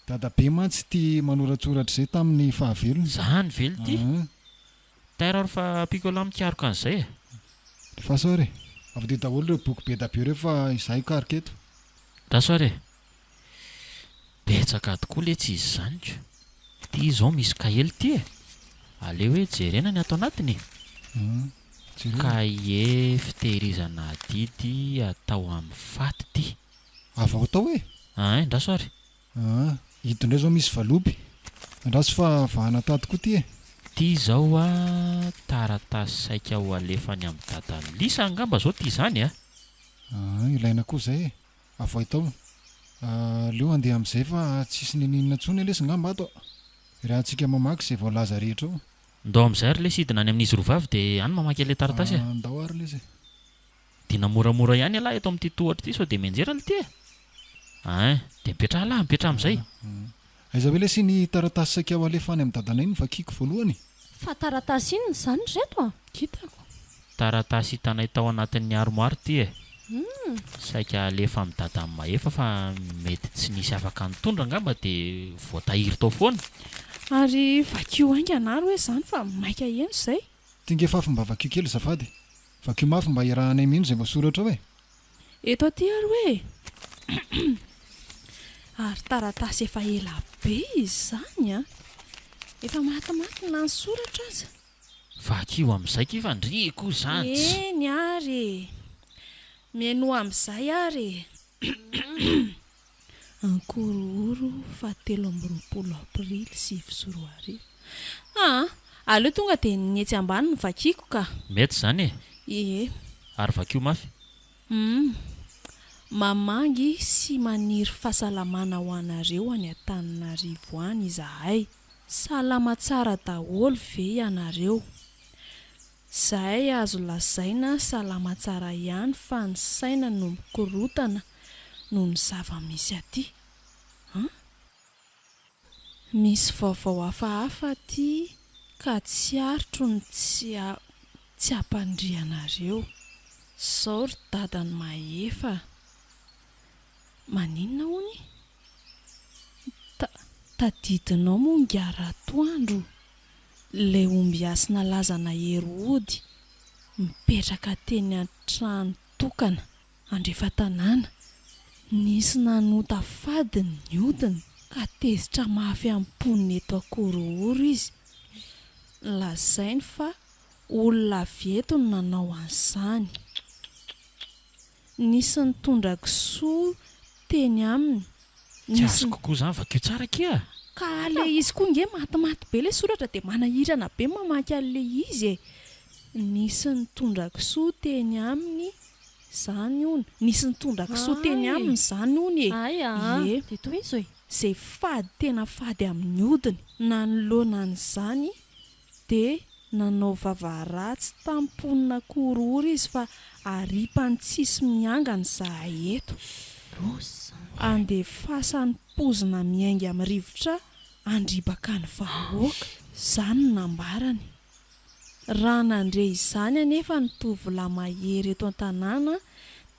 C: Dadabe mantsy ty manoratsoratra izay tamin'ny fahavelony.
B: Zany velo ity. Taira ary fa pikola mikaroka an'izay e.
C: Fa sary avy dia daholo ireo boky be da be ireo fa izay karoka eto.
B: Rasoare. Betsaka tokoa le tsy izy zany ko. Ty izao misy kahely ty e. Aleo hoe jerena ny ato anatiny. Kahie fitehirizana adidy atao amin'ny faty ty.
C: Avao tao e?
B: Ndraso ary.
C: Hito indray zao misy valopy. Andraso fa vahana tady koa ty e.
B: Ty zao taratasy saika ho alefany amin'ny dadany lisa angamba zao ty zany a.
C: Ilaina koa zay e. Avao tao. Leo andeha amin'izay fa tsisy ninninona ntsony lesy ngamba ato. Raha antsika mamaky izay voalaza rehetra ao.
B: Ndao amin'izay ary lesy hidina any amin'izy rovavy dia any mamaky ilay taratasy e.
C: Ndao ary lesy.
B: Dina moramora ihany alahy eto amin'ity tohatra ity sao dia menjera ity e. Dia mipetraha lahy mipetraha amin'izay.
C: Aiza hoe lesy ny taratasy saika ho alefany amin'ny dadana iny vakiko voalohany.
A: Fa taratasy inona zany reto a?
D: Kitako.
B: Taratasy hitanay tao anatin'ny armoire ty e. Saika alefa amin'ny dadany mahefa fa mety tsy nisy afaka nitondra angamba dia voatahiry tao foana.
D: Ary vakio ainganaro hoe zany fa maika eno izay.
C: Tinge fafy mba vakio kely zafady. Vakio mafy mba irahanay mino izay voasoratra hoe.
D: Eto aty ary hoe. Ary taratasy efa ela be izy zany a. Efa matimaty na ny soratra aza.
B: Vakio amin'izay kifa ndriko zany.
D: Eny ary. Mihaino amin'izay ary. Ankororo 7 aprily 2024. Aleo tonga dia nietsy ambany ny vakiko ka.
B: Mety zany e.
D: Ie.
B: Ary vakio mafy.
D: Mamangy sy maniry fahasalamana ho anareo any Antananarivo any izahay. Salama tsara daholo ve ianareo. Zahay azo lazaina salama tsara ihany fa ny saina no mikorotana noho ny zava-misy aty. Misy vaovao hafahafa aty ka tsy arotro ny tsy hampandrianareo. Sao ry dadany mahefa. Maninona hony? Tadidinao mongara atoandro. Le omby asina lazana hery-ody mipetraka teny an-trano tokana andrefa tanàna nisy nanota fady ny odiny ka tezitra mafy amponiny eto akoroory izy. Lazainy fa olona vieto no nanao an'izany. Nisy nitondra kisoa teny aminy.
B: Tsy azo kokoa zany vakio tsara kia.
D: Ka le izy koa nge matimaty be le soratra dia manahirana be mamaky an'le izy e. Nisy nitondra kisoa teny aminy zany ony. Nisy nitondra kisoa teny aminy zany ony e.
A: Ay dia toy izy hoe
D: Izay fady tena fady amin'ny hodiny nanoloana an'izany dia nanao vavaharatsy tamponina korory izy fa aripany tsisy miangana zahay eto. Andefasany pozina miainga amin'ny rivotra andribaka ny vahoaka. Zany no nambarany. Raha nandre izany anefa ny tovolahy mahery eto an-tanàna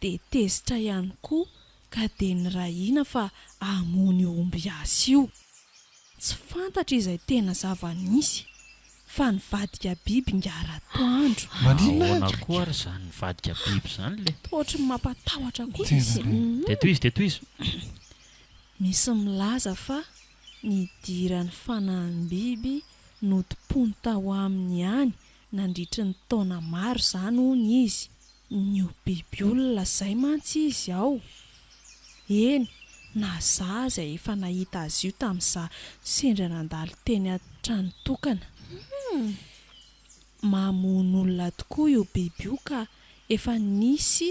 D: dia tezitra ihany koa ka dia nirahina fa hamony omby azy io. Tsy fantatra izay tena zava-nisy fa nivadika biby ngaratoandro.
B: Ahoana koa ary zany nivadika biby zany le.
D: Ohatry ny mampatahotra koa izy.
B: Dia toy izy.
D: Misy milaza fa nidiran'ny fanahin'ny biby notompony tao aminy ihany nandritry ny taona maro zany hono izy. Nio biby olona izay mantsy izy ao. Eny, na zaho izay efa nahita azy io tamin'izaho sendra nandalo teny an-trano tokana. Mamono olona tokoa io biby io ka efa nisy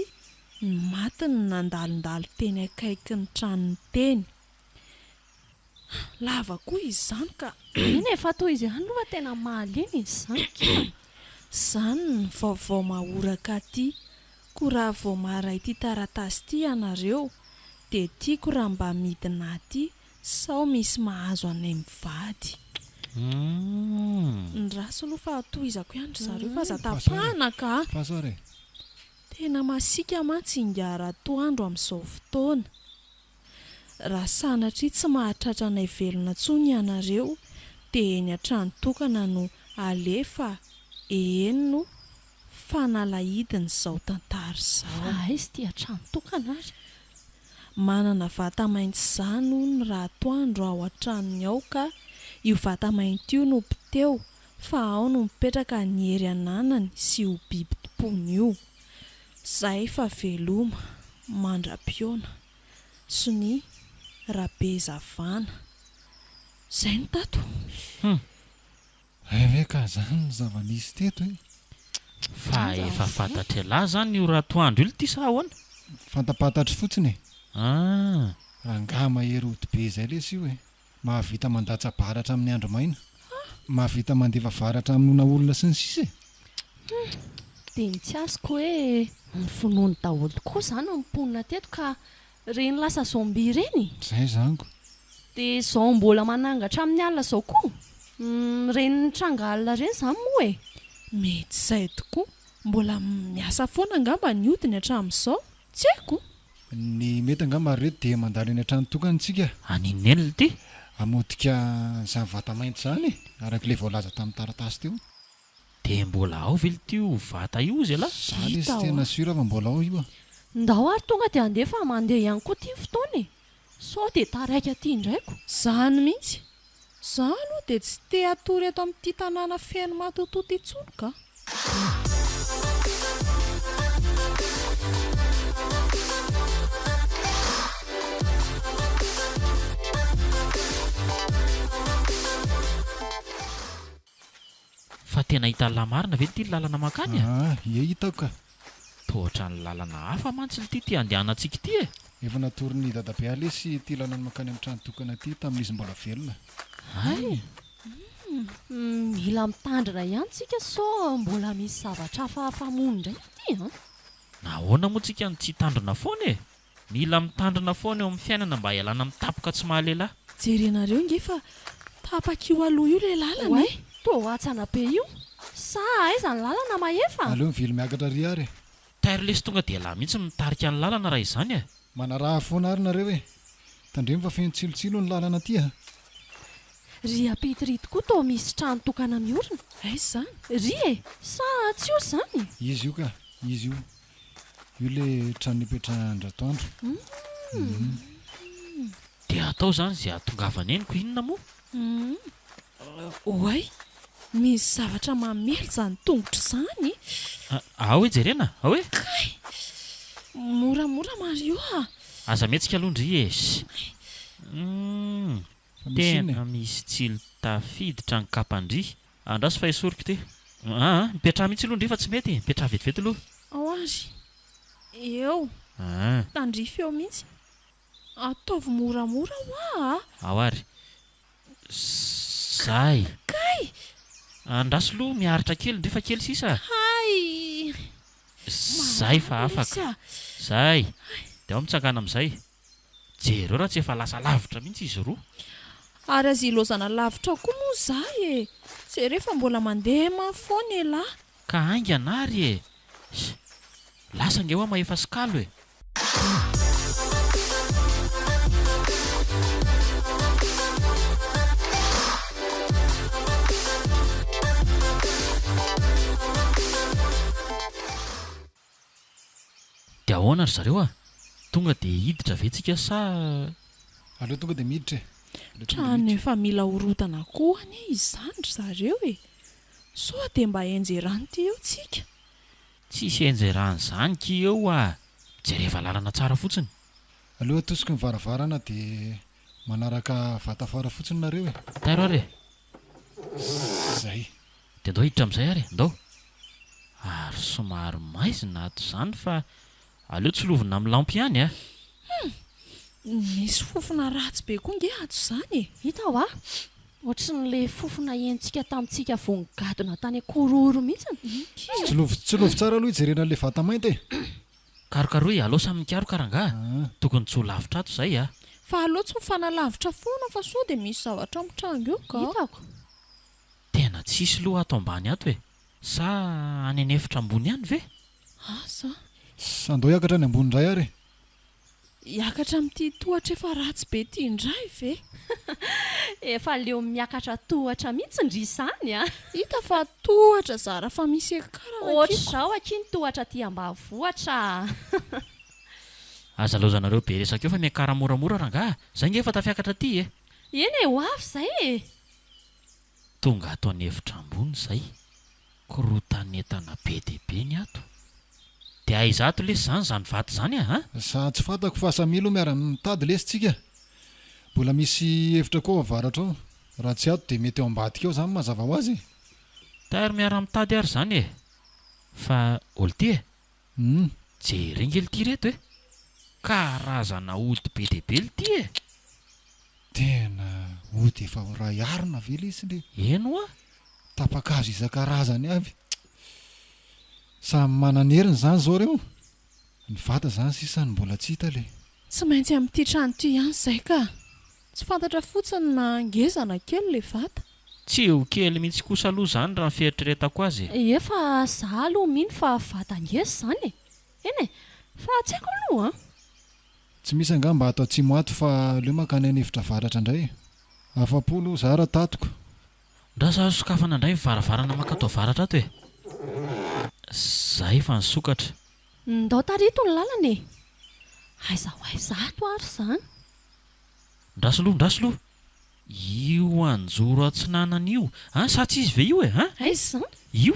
D: ny matiny nandalondalo teny akaiky ny tranony teny. Lava koa izy zany ka
A: eny efa toy izy ihany aloha tena mahaliana izy zany.
D: Zany ny vaovao mahoraka aty. Koa raha vao maharay ity taratasy ity ianareo dia tiako raha mba midina aty sao misy mahazo anay mivady. Ny raso aloha fa tohizako ihany zareo fa zatapahana ka.
C: Fasore.
D: Tena masika mantsy ingaratoandro amin'izao fotoana. Raha sanatria tsy mahatratra anay velona intsony ianareo dia eny an-trano tokana no alefa eny no fanalahidiny izao tantara izao.
A: Izy tia trano tokana ary.
D: Manana vata mainty izany hono raha atoandro ao an-tranony ao ka io vata mainty io no mpiteo fa ao no mipetraka ny hery ananany sy io biby tompony io. Zahay fa veloma mandra-piona sy ny rabe zavana. Zay ny tato.
C: Ve ka zany zava-nisy teto e.
B: Fa efa fantatra lahy zany io ratoandro io ity sa ahoana?
C: Fantapatatry fotsiny e.
B: Raha
C: ngaha mahery ody be izay lesy io e. Mahavita mandatsa baratra amin'ny andro maina. Mahavita mandefa varatra amin'ny ona olona sy ny sisa e.
A: Dia ny tsy azoko hoe ny finoany daholo koa zany ny mponina teto ka reny lasa zombie reny.
C: Zay zango.
A: Dia izao mbola manangatra amin'ny alina izao koa. Reny tranga alina reny izany moa e.
D: Mety izay tokoa. Mbola miasa foana angamba ny odiny hatramin'izao. Tsy haiko.
C: Ny mety angamba reto dia mandalo eny an-trano tokana tsika.
B: Aninenina ity?
C: Amodika izany vata mainty izany e. Araka ilay voalaza tamin'ny taratasy teo.
B: Dia mbola ao ve ity vata io izy ala?
C: Zany izy tena sura fa mbola ao io.
A: Ndao ary tonga dia andefa mandeha ihany koa ity fotoana e. Sao dia taraiky aty indraiko.
D: Zany mihitsy. Zaho aloha dia tsy te hatory eto amin'ity tanàna feno matototo intsony ka.
B: Fa tena hita lamarina ve ity lalana makany a?
C: Ie hitako ka.
B: Tohatra ny lalana hafa mantsy ity ty andehanantsika ity e.
C: Efa natorin'ny dadabe alesy ity lalana makany amin'ny trano tokana ity tamin'izy mbola velona.
B: Ay.
A: Mila mitandrina ihany tsika sao mbola misy zavatra hafahafa mony indray ity a.
B: Nahoana moa tsika ny tsy hitandrina foana e. Mila mitandrina foana eo amin'ny fiainana mba hialana amin'ny tapoka tsy mahalehilahy.
D: Jerenareo nge fa tapaka io aloha io ilay lalana e.
A: Toa hatsana be io. Sa aiza ny lalana maefa?
C: Aleo mivily miakatra ry ary.
B: Tairo lesy tonga dia lahy mihitsy mitarika ny lalana raha izany e.
C: Manaraha foana ary nareo e. Tandremo fa feno tsilotsilo ny lalana aty a.
A: Ry apitirity koa toa misy trano tokana miorina.
D: Aiza zany?
A: Ry e, sa tsy io zany?
C: Izy io ka, izy io. Io le trano nipetrahandratoandro.
B: dia atao zany zay atongavana eniko inona moa
D: oay misy zavatra mamely zany tongotra izany
B: hoe jerena hoe
D: moramora Mario
B: aza mihetsika alondry esy tena misy tsilo tafiditra ny kapandry andraso fa esoriko ty mipetraha mihitsy aloha ndry fa tsy mety mipetraha vetivety aloha
D: ao ary eo tandrify eo mihitsy ataovy moramora hoa
B: ao ary zay
D: kay
B: andraso aloha miaritra kely ndry fa kely sisa
D: hay
B: zay fa afaka zay dia ao mitsangana amin'izay jereo raha tsy efa lasa lavitra mihitsy izy roa
D: ary azy ilozana lavitra koa moa zay tsy rehefa mbola mandeha mafoana lahy
B: ka aingana ary lasa nge hoa maefa sikalo dia ahoana ry zareo tonga dia hiditra vetsika sa
C: aloha tonga dia miditra
D: trano efa mila horotana koa anie izany ry zareo soa dia mba enjerany ty eo tsika
B: tsisy enjerany zany ki eo jereva lalana tsara fotsiny
C: aloha atosiko ny varavarana dia manaraka vatafara fotsiny nareo
B: tairo ary
C: zay
B: dia ndao hiditra amin'izay ary ndao ary somary maizina ato izany fa aleo tsy lovina amin'ny lampy ihany
D: misy fofona ratsy be koa nge ato izany
A: hita ho ohatry n'le fofona entsika tamintsika vongadona tany akororo mihitsy
C: tsy lovy tsara aloha ijerena an'le vata mainty
B: karokaroe alao samy mikaro karangah tokony tsy ho lavitra ato izay
D: fa aloha tsy mifanalavitra foana fa soa dia misy zavatra mitrango eo ka
A: hitako
B: tena tsisy loha ato ambany ato sa any anefitra ambony ihany ve
D: asa
C: andao hiakatra ny ambony indray ary
D: hiakatra amin'ity tohatra efa ratsy be ity indray ve
A: efa leo miakatra tohatra mihitsy ndry izany
D: hita fa tohatra zara fa misy
A: ohatra izao akiny tohatra ty ambavohatra
B: aza laozanareo be resaka eo fa miakara moramora rangah zay nge efa tafiakatra ty
A: eny ho avy zay
B: tonga ato anefitra ambony zay korotanetana be dehibe ny ato dia aizato lesy zany vaty zany
C: sa tsy fantako fa samilo miarany mitady lesy tsika mbola misy hevitra koa avaratra ao raha tsy ato dia mety eo ambadika eo zany mazava ho azy
B: tairo miara mitady ary zany fa olo ty jerengely ty reto karazana ody be dehibe ly ty
C: tena ody efa raha iarina ve le izy le
B: eno
C: tapakazo isan-karazany avy samy manan'heriny zany zao reo ny vata zany sisany mbola tsy hita le
D: tsy maintsy amin'ity trano ty ihany izay ka tsy fantatra fotsiny na ngezana kely le vata
B: tsy ho kely mihitsy kosa aloha zany raha ny fieritreretako azy
A: efa za aloha mino fa vata ngeza zany eny fa tsy haiko aloha
C: tsy misy angamba ato atsimo ato fa leo makany anefitra varatra indray afapolo zara tatoko
B: ndrasa sokafana indray mivaravarana makato varatra ato zay fa nisokatra
A: ndao tarito ny lalana aiza ho aizato ary zany
B: ndraso aloha io anjoro atsinanana io sa tsy izy ve io
A: aiza zany
B: io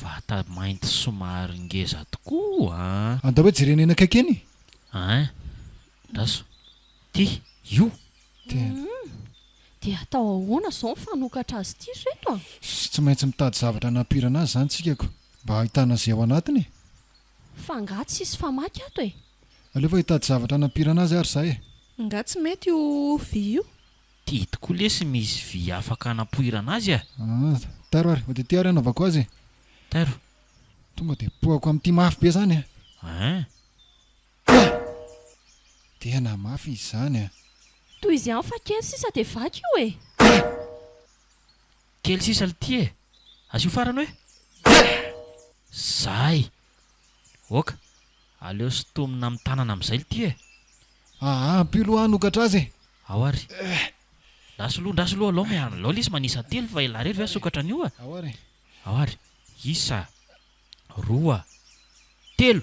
B: vata mainty somary ngeza tokoa
C: andao hoe jerenena akaikeny
B: ndraso ty io
A: dia atao ahoana zao mifanokatra azy ity reto
C: tsy maintsy mitady zavatra nampirana azy zany tsika ko mba ahitana zay ao anatiny
A: fa nga tsy isy famaky ato
C: alefa hitady zavatra nampirana azy ary zay
D: nga tsy mety io vy io
B: ty tokoa lesy misy vy afaka nampoirana azy
C: tairo ary dia ty ary anaovako azy
B: tairo
C: tonga dia poako amin'ity mafy be zany tena mafy izy zany
A: toy izy ihany fa kely sisa dia vaky io
B: kely sisa ly ty azy io farany hoe zay oka aleo sytomina amin'ny tanana amin'izay ly ty
C: ampilo anokatra azy
B: ao ary ndraso loha alao lesy manisa telo fa ela rery ve asokatra an'io ao ary isa roa telo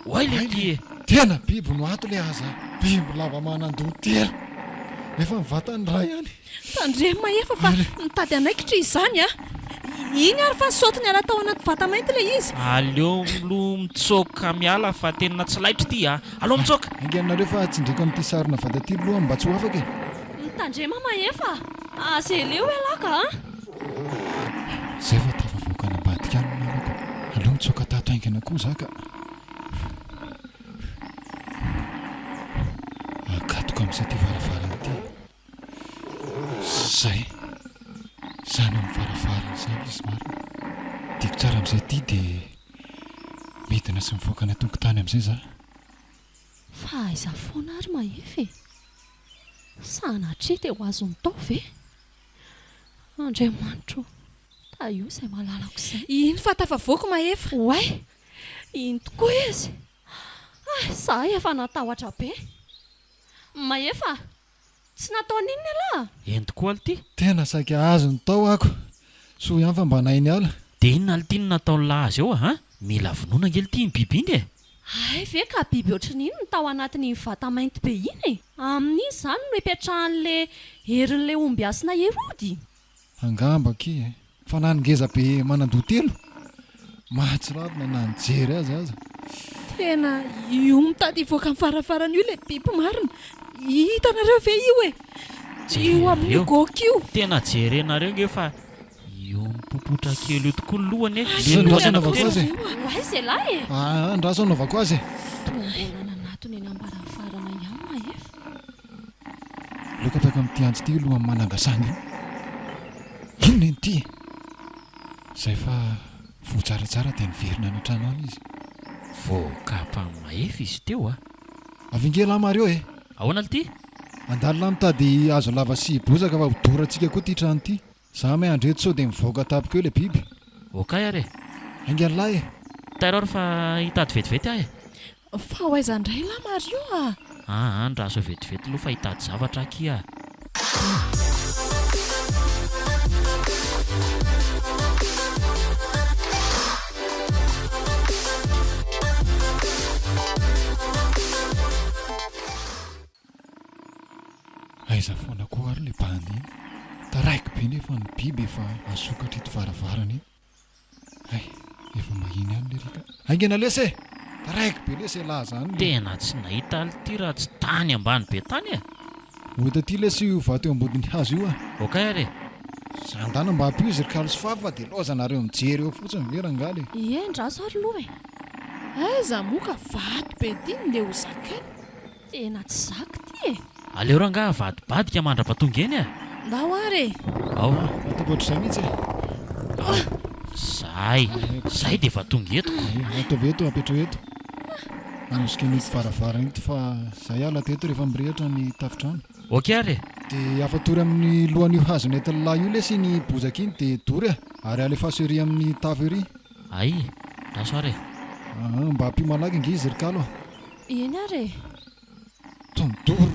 B: oay le ty
C: Tena biby no ato le aza. Biby lava manandoha telo. Efa mivatany ray ihany.
D: Tandre maefa fa mitady anaikitra izany a. Iny ary fa saotiny ala tao anaty vata mainty le izy.
B: Aleo mlo mitsoka miala fa tena tsy laitra ity a. Aleo mitsoka.
C: Angenareo fa tsindriko amin'ity sarina vatatilo aloha mba tsy ho afaka e.
A: Mitandrema maefa aza leo elaka a.
C: Zay fa tafavoaka anambadika any namako. Aleo mitsoka tato aingana koa zaka. Akatoka amin'izay ty varavarana ity. Zay zany amin'ny varavarana zany izy marina. Tiako tsara amin'izay ity dia midina sy mivoaka ny tongontany amin'izay za.
A: Fa aiza foana ary maefa e. Sanatrety ho azony tao ve? Andriamanitro, ta io izay mahalalako izay.
D: Iny fa tafavoaka maefa.
A: Oay, iny tokoa izy. Za efa natahotra be. Maefa, tsy nataon'inona ala?
B: Ento koa ality.
C: Tena saika azony tao ako. So ihany fa mba nainy ala.
B: Dia inona ality no nataony lahy azy eo a? Mila vonoina ngely ity ny biby iny e.
A: Ay ve ka biby ohatran'iny no tao anatin'ny vata mainty be iny e. Amin'iny izany no ipetrahan'le herin'le omby asina Herody.
C: Angamba ki e. Fa nanongeza be manandoha telo. Mahatsiravina na nijery azy aza.
D: Tena io mitady hivoaka amin'ny farafarana io le biby marina. Hitanareo ve io e? Io amin'ny goka io.
B: Tena jerenareo nge fa io mipopotra kely io tokoa ny lohany e.
C: Ndraso anaovako azy e.
A: Oay izay lahy e.
C: Ndraso anaovako azy e.
A: Tongolana anatony eny ambaravarana ihany maefa.
C: Lokapaka amin'ity andro ity aloha amin'ny manangasana io. Inona ity? Zay fa voatsaratsara dia niverina any an-trano any izy.
B: Voakapa maefa izy teo a.
C: Avingela mareo e.
B: Ahoana ality?
C: Andalina mitady azo lava sy bozaka fa hodorantsika koa ty trano ity. Za me andreto sao dia mivoaka tapika eo le biby.
B: Okay ary e.
C: Aingalahy e.
B: Tairao fa hitady vetivety ahy e.
D: Fa ho aiza indray lahy Mario a.
B: Andraso vetivety aloha fa hitady zavatra aky a.
C: Aiza foana koa ary le bandy iny. Taraiky be nefa ny biby efa asokatra ito varavarana iny. Ay, efa mahiny any le rika. Aingana lesa e. Taraiky be lesa lahy zany.
B: Tena tsy nahita ality raha tsy tany ambany be tany e.
C: Ohita ty lesa io vato eo ambodiny hazo io a.
B: Okay ary e.
C: Zandana mba ampio izy rikalo sy fafa dia loza nareo mijery eo fotsiny verangaly.
A: Endraso ary loha e.
D: Aiza moka vato be tiny le ho zakany.
A: Tena tsy zaka ty e.
B: Aleo ranga vadibadika mandra-patonga eny e.
D: Ndao ary.
B: Ao.
C: Ataoko ohatr'izay mihitsy e.
B: Zay dia efa tonga eto.
C: Ataovy eto apetrao eto. Anosika nito varavarana ito fa zay ala teto rehefa mirehatra ny tafitrano.
B: Okey ary e.
C: Dia afatory amin'ny lohan'io hazo nentin'lahy io lesy ny bozaka iny dia tory ary alefa sery amin'ny tafo ery.
B: Ay, raso ary e.
C: Mba ampio malaky inge izy rikalo.
A: Eny ary e.
C: Tondoro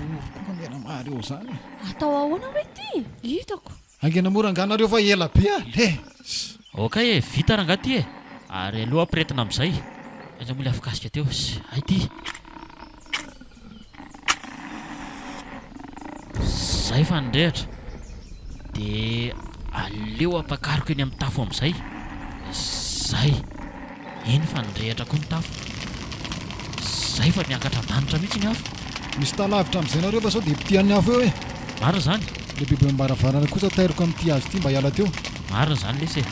C: koa mena mareo zany.
A: Atao ahoana hoe ty?
D: Hitako.
C: Angena mora anganareo fa ela be a. Le.
B: Okay e, vita ranga ty e. Ary aloha ampiretina amin'izay. Aiza moa le afikasika teo. Ay ty. Zay fa nirehatra. Dia aleo ampakariko eny amin'ny tafo amin'izay. Zay. Iny fa nirehatra koa ny tafo. Zay fa niakatra danitra mihitsy ny afo.
C: Misy talavitra amin'izay nareo fa sao dia mpitian'ny afo eo e.
B: Marina zany.
C: Le biby ambaravarana kosa tairiko amin'ity hazo ity mba hiala teo.
B: Marina zany lesa e.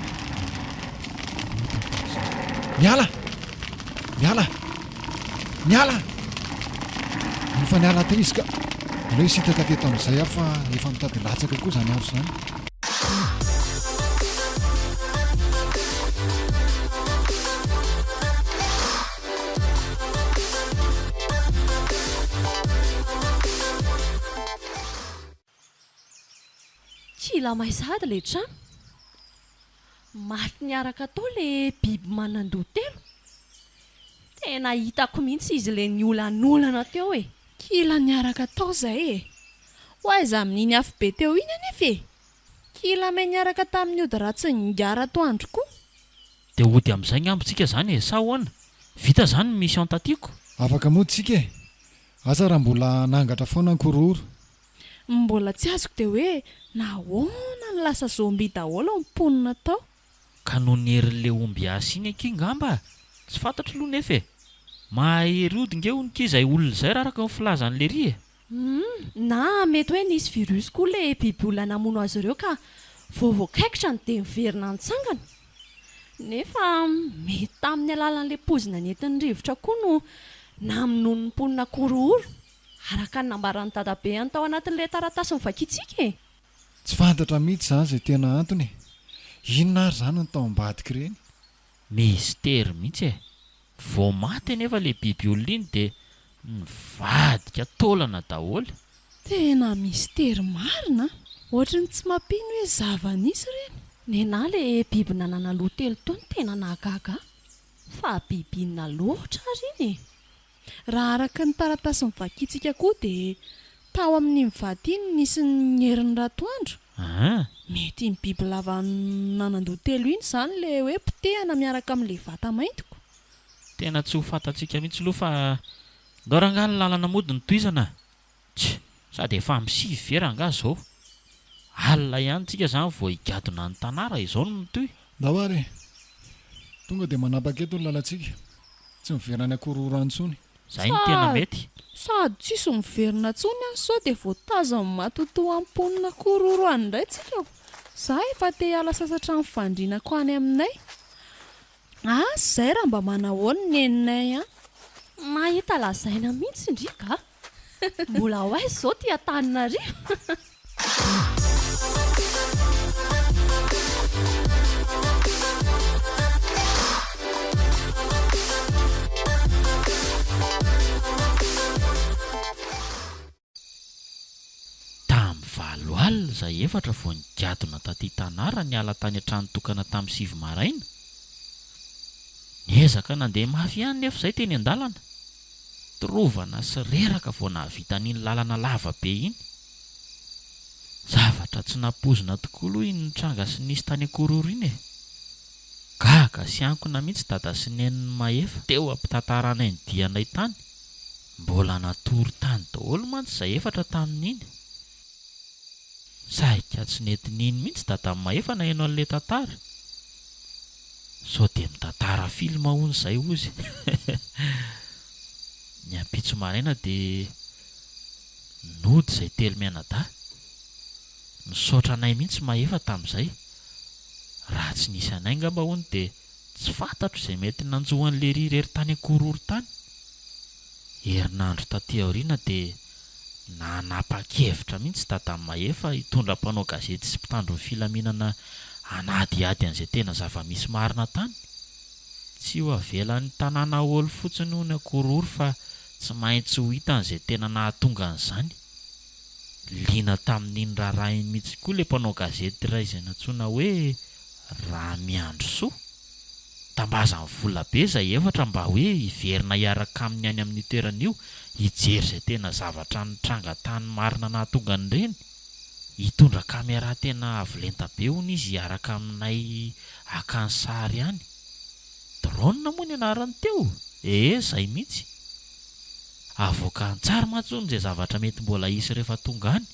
C: Miala! Miala! Miala! Fa niala teo izy ka. Aleo isitaka teto amin'izay aho fa efa mitady latsaka koa zany afo zany.
A: Kila maizady le trano. Maty niaraka tao le biby manandoha telo. Tena hitako mihitsy izy le niolanolana teo e.
D: Kila niaraka tao zay e. Ho aiza amin'iny afo be teo iny anefa e. Kila me niaraka tamin'ny ody ratsy ningara atoandro koa.
B: Dia hody amin'izay ngambontsika zany e. Sa hoana? Vita zany ny mission tatiako.
C: afaka moatsika e asa raha mbola nangatra foana nkororo
D: mbola tsy azoko dia hoe nahoana ny lasa zomby daholo mponina tao
B: ka no nerin'le omby asiny akingamba tsy fantatro aloha nefa e mahery odinge onikizay olona izay raha araka ny filazan'le ry e
A: na mety hoe nisy virus koa le biby olona namono azy ireo ka voavoakaikitra ny dia miverina nitsangana nefa mety tamin'ny alalan'le pozina nentin'ny rivotra koa no namonono ny mponina korohoro araka ny nambaran'ny dadabe any tao anatin'le taratasy mivakiantsika e
C: tsy fantatra mihitsy izany izay tena antony inona ary izany ny tao ambadika ireny
B: mistera mihitsy e vao maty nefa le biby olona iny dia nivadika taolana daholo
D: tena mistera marina ohatrany tsy mampino hoe zava-nisy ireny
A: nena le biby nanana loha telo taona tena nahagaga fa biby inona loatra ary iny e
D: raha araka ny taratasy mivakiantsika koa dia tao amin'ny mivady iny nisy ny herin'ny ratoandro mety ny biby lava nanandoha telo iny izany le hoe potehana miaraka amin'le vata maintiko
B: tena tsy ho fantatsika mihitsy aloha fa ndao ranga ny lalana mody ny toizana tsy sady efa misivy veranga zao alina ihany tsika izany vao higadona ny tanàra izao no mitoy
C: dao ary tonga dia manapa-keto ny lalantsika tsy miverana akororo antsony
B: izay ny tena mety
D: sady tsisy miverina tsony any sao dia voataza matoto amponina kororo any indray tsika za efa te hiala sasatra ny fandrinako any aminay zay raha mba manahoana ny eninay any
A: mahita lazaina mihitsy ndrika mbola ho aizy izao tia tanina ry
B: valoalina izay efatra vao nigadona taty tanàra ny ala tany an-trano tokana tamin'ny 7 maraina niezaka nandeha mafy ihany nefa izay teny an-dalana trovana sy reraka vao nahavita n'iny lalana lava be iny zavatra tsy nampozina tokoa aloha iny nitranga sy nisy tany akororo iny e gaga sy ankona mihitsy dada sy neniny mahefa teo ampitantaranay ny dianay tany mbola natory tany daholo mantsy izay efatra tamin'iny saika tsy nentin'iny mihitsy dada mahefa na haino an'ilay tantara sao dia mitantara filma hono izay ozy ny ampitso maraina dia nody izay telo mianada nisaotra anay mihitsy mahefa tamin'izay raha tsy nisy anay ngamba hono dia tsy fantatro izay mety nanjohan'le rirery tany akororo tany herinandro taty aoriana dia nanapa-kevitra mihitsy dada mahefa hitondra mpanao gazety sy mpitandro ny filaminana anadiady an'izay tena zava-misy marina tany tsy ho avelan'ny tanàna olo fotsiny ho ny akororo fa tsy maintsy ho hita an'izay tena nahatonga an'izany liana tamin'iny raharainy mihitsy koa le mpanao gazety iray izay natsoina hoe Ramiandro Soa tambazany vola be izay efatra mba hoe hiverina hiaraka amin'ny any amin'ny toeran'io hijery izay tena zavatra nitranga tany marina nahatonga an'ireny hitondra kamera tena avolenta be hono izy hiaraka aminay akany sary ihany drone moa ny anarany teo izay mihitsy avoaka an-tsary matsony izay zavatra mety mbola hisy rehefa tonga any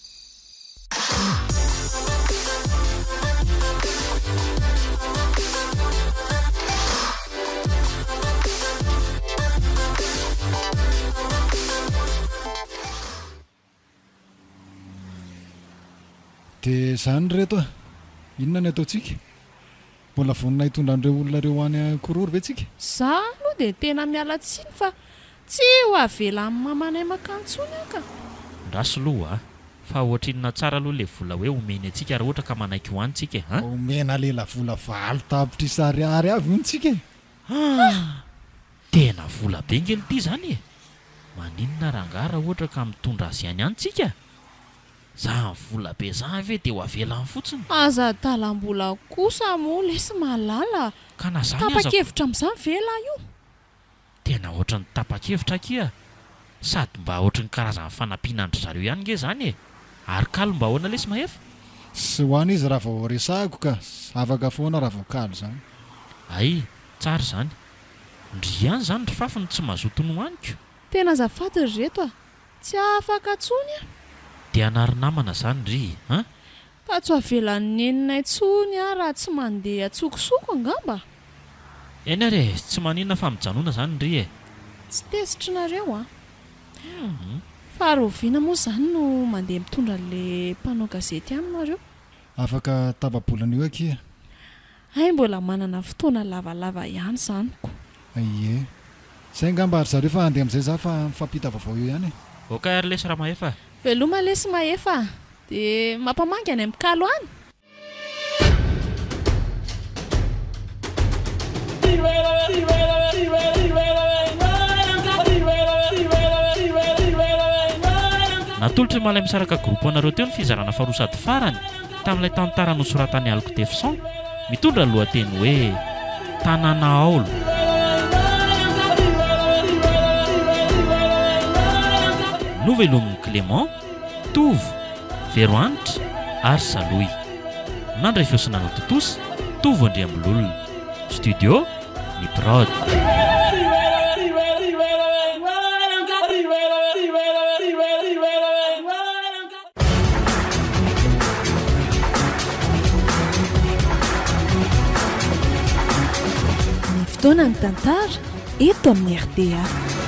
C: dia izany reto inona ny ataontsika mbola vonina hitondra an'ireo olona reo any akororo ve tsika
D: za aloha dia tena miala tsiny fa tsy ho avela amin'ny mamanay makantsony aka
B: ndrasy loha fa ohatrinona tsara aloha ilay vola hoe omeny antsika raha ohatra ka manaiky ho antsika
C: omena lela vola valo tapitra isariary avy hono tsika
B: tena vola be ngely ity izany e maninona rangara ohatra ka mitondra azy any antsika za vola be za ve dia ho avelany fotsiny
D: aza talam-bola kosa moa lesy malala
B: ka na zany
D: tapa-kevitra amin'izany vela io
B: tena ohatran'ny tapa-kevitra kia sady mba ohatran'ny karazany fanampianandry zareo ihany nge zany e ary kalo mba ahoana lesy mahefa
C: sy ho any izy raha vao resahako ka afaka foana raha voakalo izany
B: ay tsara izany ndry ihany izany ry fafiny tsy mazoto nohaniko
D: Tena azafady ry reto a, tsy afaka atsony a.
B: dia anarinamana zany ry a
D: Tatso avelan'ny eninay tsony a raha tsy mandeha atsokosoko angamba.
B: eny ary e tsy maninona fa mijanona zany ry e
D: Tsy tesitry nareo a. Faharoviana moa zany no mandeha mitondra an'ilay mpanao gazety aminareo.
C: Afaka tavabolana io akia.
D: Ay mbola manana fotoana lavalava ihany zaniko.
C: Ie zay ngamba ary zareo fa andeha amin'izay za fa mifampita vaovao io ihany e.
B: oka ary lesy raha mahefa
D: Veloma lesy mahefa dia mampamangy any amin'ny kalo any.
B: natolotra malay misaraka groupe anareo teo ny fizarana farosady farany tamin'ilay tantara nosoratany aliko tefson mitondra ny lohateny hoe tanàna aolo. novelomin'ny Clément Tovo Veroanitra ary Saloy nandray feosinana totosa Tovo Andriambololona studio ny Prod.
D: Fotoana ny tantara eto amin'ny RDA.